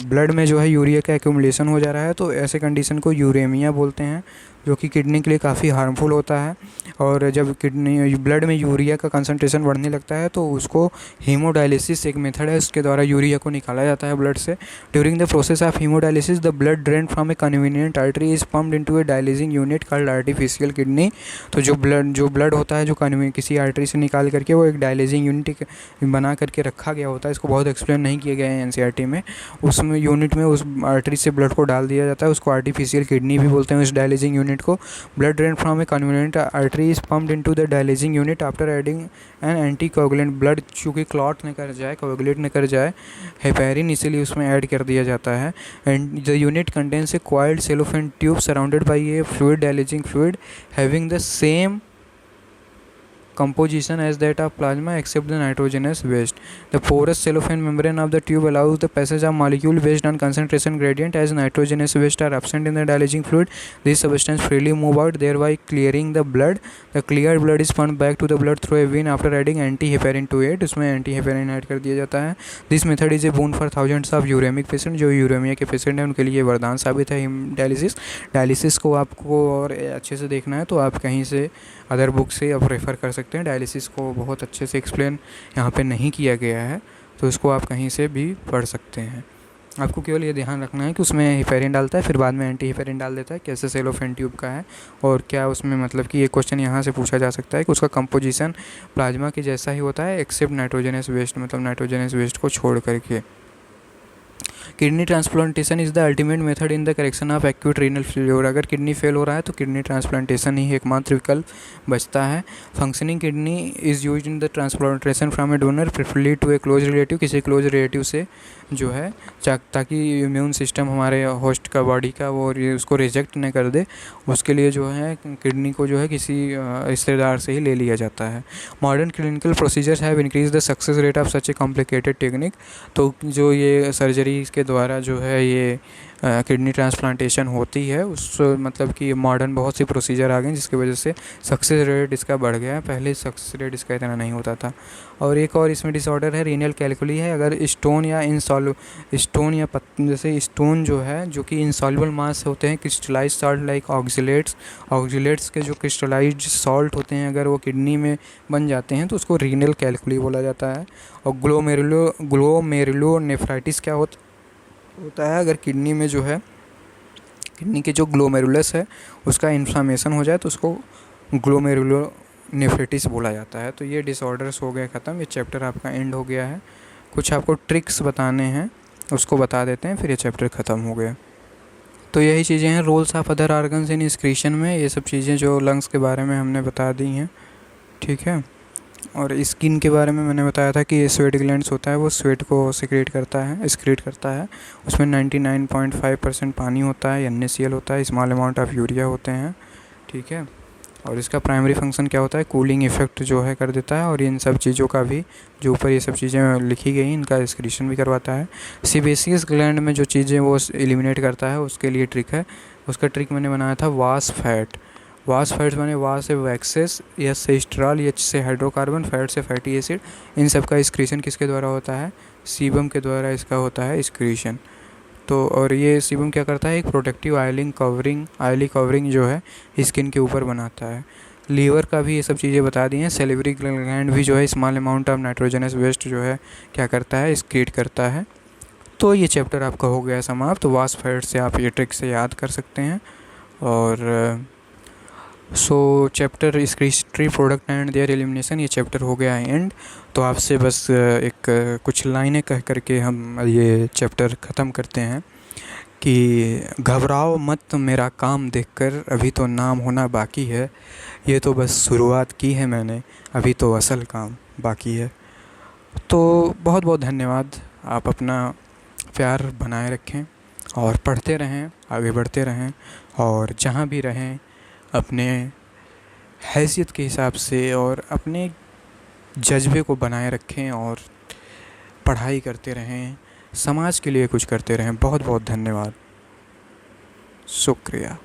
ब्लड में जो है यूरिया का एक्यूमुलेशन हो जा रहा है तो ऐसे कंडीशन को यूरेमिया बोलते हैं, जो कि किडनी के लिए काफ़ी हार्मफुल होता है। और जब किडनी ब्लड में यूरिया का कंसंट्रेशन बढ़ने लगता है तो उसको हीमोडायलिसिस एक मेथड है, उसके द्वारा यूरिया को निकाला जाता है ब्लड से। During the process of haemodialysis the blood drain from A convenient artery is pumped into A dialysing unit called artificial kidney. तो जो ब्लड होता है जो किसी आर्टरी से निकाल करके वो एक डायलिसिंग यूनिट बना करके रखा गया होता है। इसको बहुत एक्सप्लेन नहीं किया गया है NCERT में। उसमें यूनिट में उस आर्टरी से ब्लड को डाल दिया जाता है, उसको आर्टिफिशियल किडनी भी बोलते हैं उस डायलिसिंग यूनिट को। Blood drain from A convenient artery is pumped into the dialysing unit after adding N anticoagulant. Blood चूँकि क्लॉट न कर जाए, कोगुलेट न कर जाए, हेपेरिन इसीलिए उसमें ऐड कर दिया जाता है। And the unit contains A coiled cellophane tube surrounded by A fluid, dialysing fluid having the same composition as that of plasma except the nitrogenous waste. The porous cellophane membrane of the tube allows the passage of molecule based on concentration gradient. As nitrogenous waste are absent in the dialysing fluid, these substances freely move out, thereby clearing the blood. The cleared blood is pumped back to the blood through a vein after adding antiheparin to it. उसमें antiheparin ऐड कर दिया जाता है। This method is a boon for thousands of uremic patients। जो यूरेमिया के पेशेंट हैं उनके लिए वरदान साबित है डायलिसिस को आपको और अच्छे से देखना है तो आप कहीं से अदर बुक से आप रेफ़र कर सकते हैं। डायलिसिस को बहुत अच्छे से एक्सप्लेन यहाँ पे नहीं किया गया है, तो इसको आप कहीं से भी पढ़ सकते हैं। आपको केवल ये ध्यान रखना है कि उसमें हेपेरिन डालता है, फिर बाद में एंटी हेपेरिन डाल देता है, कैसे सेलोफेन ट्यूब का है और क्या उसमें मतलब कि ये क्वेश्चन यहाँ से पूछा जा सकता है कि उसका कंपोजिशन प्लाज्मा के जैसा ही होता है एक्सेप्ट नाइट्रोजनस वेस्ट, मतलब नाइट्रोजनस वेस्ट को छोड़ करके। Kidney transplantation is the ultimate method in the correction of acute renal failure. अगर किडनी फेल हो रहा है तो किडनी ट्रांसप्लांटेशन ही एकमात्र विकल्प बचता है। Functioning kidney is used in the transplantation from a donor preferably to a close relative, किसी क्लोज रिलेटिव से जो है, ताकि इम्यून सिस्टम हमारे होस्ट का बॉडी का वो उसको रिजेक्ट न कर दे, उसके लिए जो है किडनी को जो है किसी रिश्तेदार से ही ले लिया जाता है। Modern clinical procedures have increase the success rate of such A complicated technique. तो जो ये सर्जरी के द्वारा जो है ये किडनी ट्रांसप्लांटेशन होती है, उस मतलब कि मॉडर्न बहुत सी प्रोसीजर आ गए जिसकी वजह से सक्सेस रेट इसका बढ़ गया है। पहले सक्सेस रेट इसका इतना नहीं होता था। और एक और इसमें डिसऑर्डर है रीनल कैलकुली है। अगर स्टोन या स्टोन या जैसे स्टोन जो है, जो कि इंसॉल्युबल मास होते हैं, क्रिस्टलाइज सॉल्ट लाइक ऑक्जिलेट्स के जो क्रिस्टलाइज सॉल्ट होते हैं, अगर वो किडनी में बन जाते हैं तो उसको रीनल कैलकुली बोला जाता है। और ग्लोमेरुलोनेफ्राइटिस क्या होता है, अगर किडनी में जो है, किडनी के जो ग्लोमेरुलस है उसका इन्फ्लामेशन हो जाए तो उसको ग्लोमेरुलोनेफ्राइटिस बोला जाता है। तो ये डिसऑर्डर्स हो गए ख़त्म, ये चैप्टर आपका एंड हो गया है। कुछ आपको ट्रिक्स बताने हैं, उसको बता देते हैं, फिर ये चैप्टर ख़त्म हो गया। तो यही चीज़ें हैं roles of other organs in excretion में। ये सब चीज़ें जो लंग्स के बारे में हमने बता दी हैं, ठीक है। और स्किन के बारे में मैंने बताया था कि स्वेट ग्लैंड्स होता है, वो स्वेट को एक्सक्रीट करता है। उसमें 99.5% पानी होता है, NaCl होता है, स्मॉल अमाउंट ऑफ यूरिया होते हैं, ठीक है। और इसका प्राइमरी फंक्शन क्या होता है, कूलिंग इफेक्ट जो है कर देता है। और इन सब चीज़ों का भी, जो ऊपर ये सब चीज़ें लिखी गई, इनका एक्सक्रीशन भी करवाता है। सीबेसियस ग्लैंड में जो चीज़ें वो एलिमिनेट करता है, उसके लिए ट्रिक है। उसका ट्रिक मैंने बनाया था वास फैट माने वा से वैक्सेस, एस से स्ट्रॉल, एच से हाइड्रोकार्बन, फैट से फैटी एसिड। इन सब का एक्सक्रीशन किसके द्वारा होता है, सीबम के द्वारा इसका होता है एक्सक्रीशन। तो और ये सीबम क्या करता है, एक प्रोटेक्टिव ऑयली कवरिंग जो है स्किन के ऊपर बनाता है। लीवर का भी ये सब चीज़ें बता दी हैं। सेलिवरी ग्लैंड भी जो है small amount of nitrogenous waste जो है क्या करता है, एक्सक्रीट करता है। तो ये चैप्टर आपका हो गया समाप्त। तो वास फैट से आप ये ट्रिक से याद कर सकते हैं। और chapter excretory product and there elimination, ये चैप्टर हो गया है एंड। तो आपसे बस एक कुछ लाइनें कह करके हम ये चैप्टर ख़त्म करते हैं कि घबराओ मत मेरा काम देखकर, अभी तो नाम होना बाकी है, ये तो बस शुरुआत की है मैंने, अभी तो असल काम बाकी है। तो बहुत बहुत धन्यवाद। आप अपना प्यार बनाए रखें और पढ़ते रहें, आगे बढ़ते रहें, और जहाँ भी रहें अपने हैसियत के हिसाब से और अपने जज्बे को बनाए रखें और पढ़ाई करते रहें, समाज के लिए कुछ करते रहें। बहुत बहुत धन्यवाद, शुक्रिया।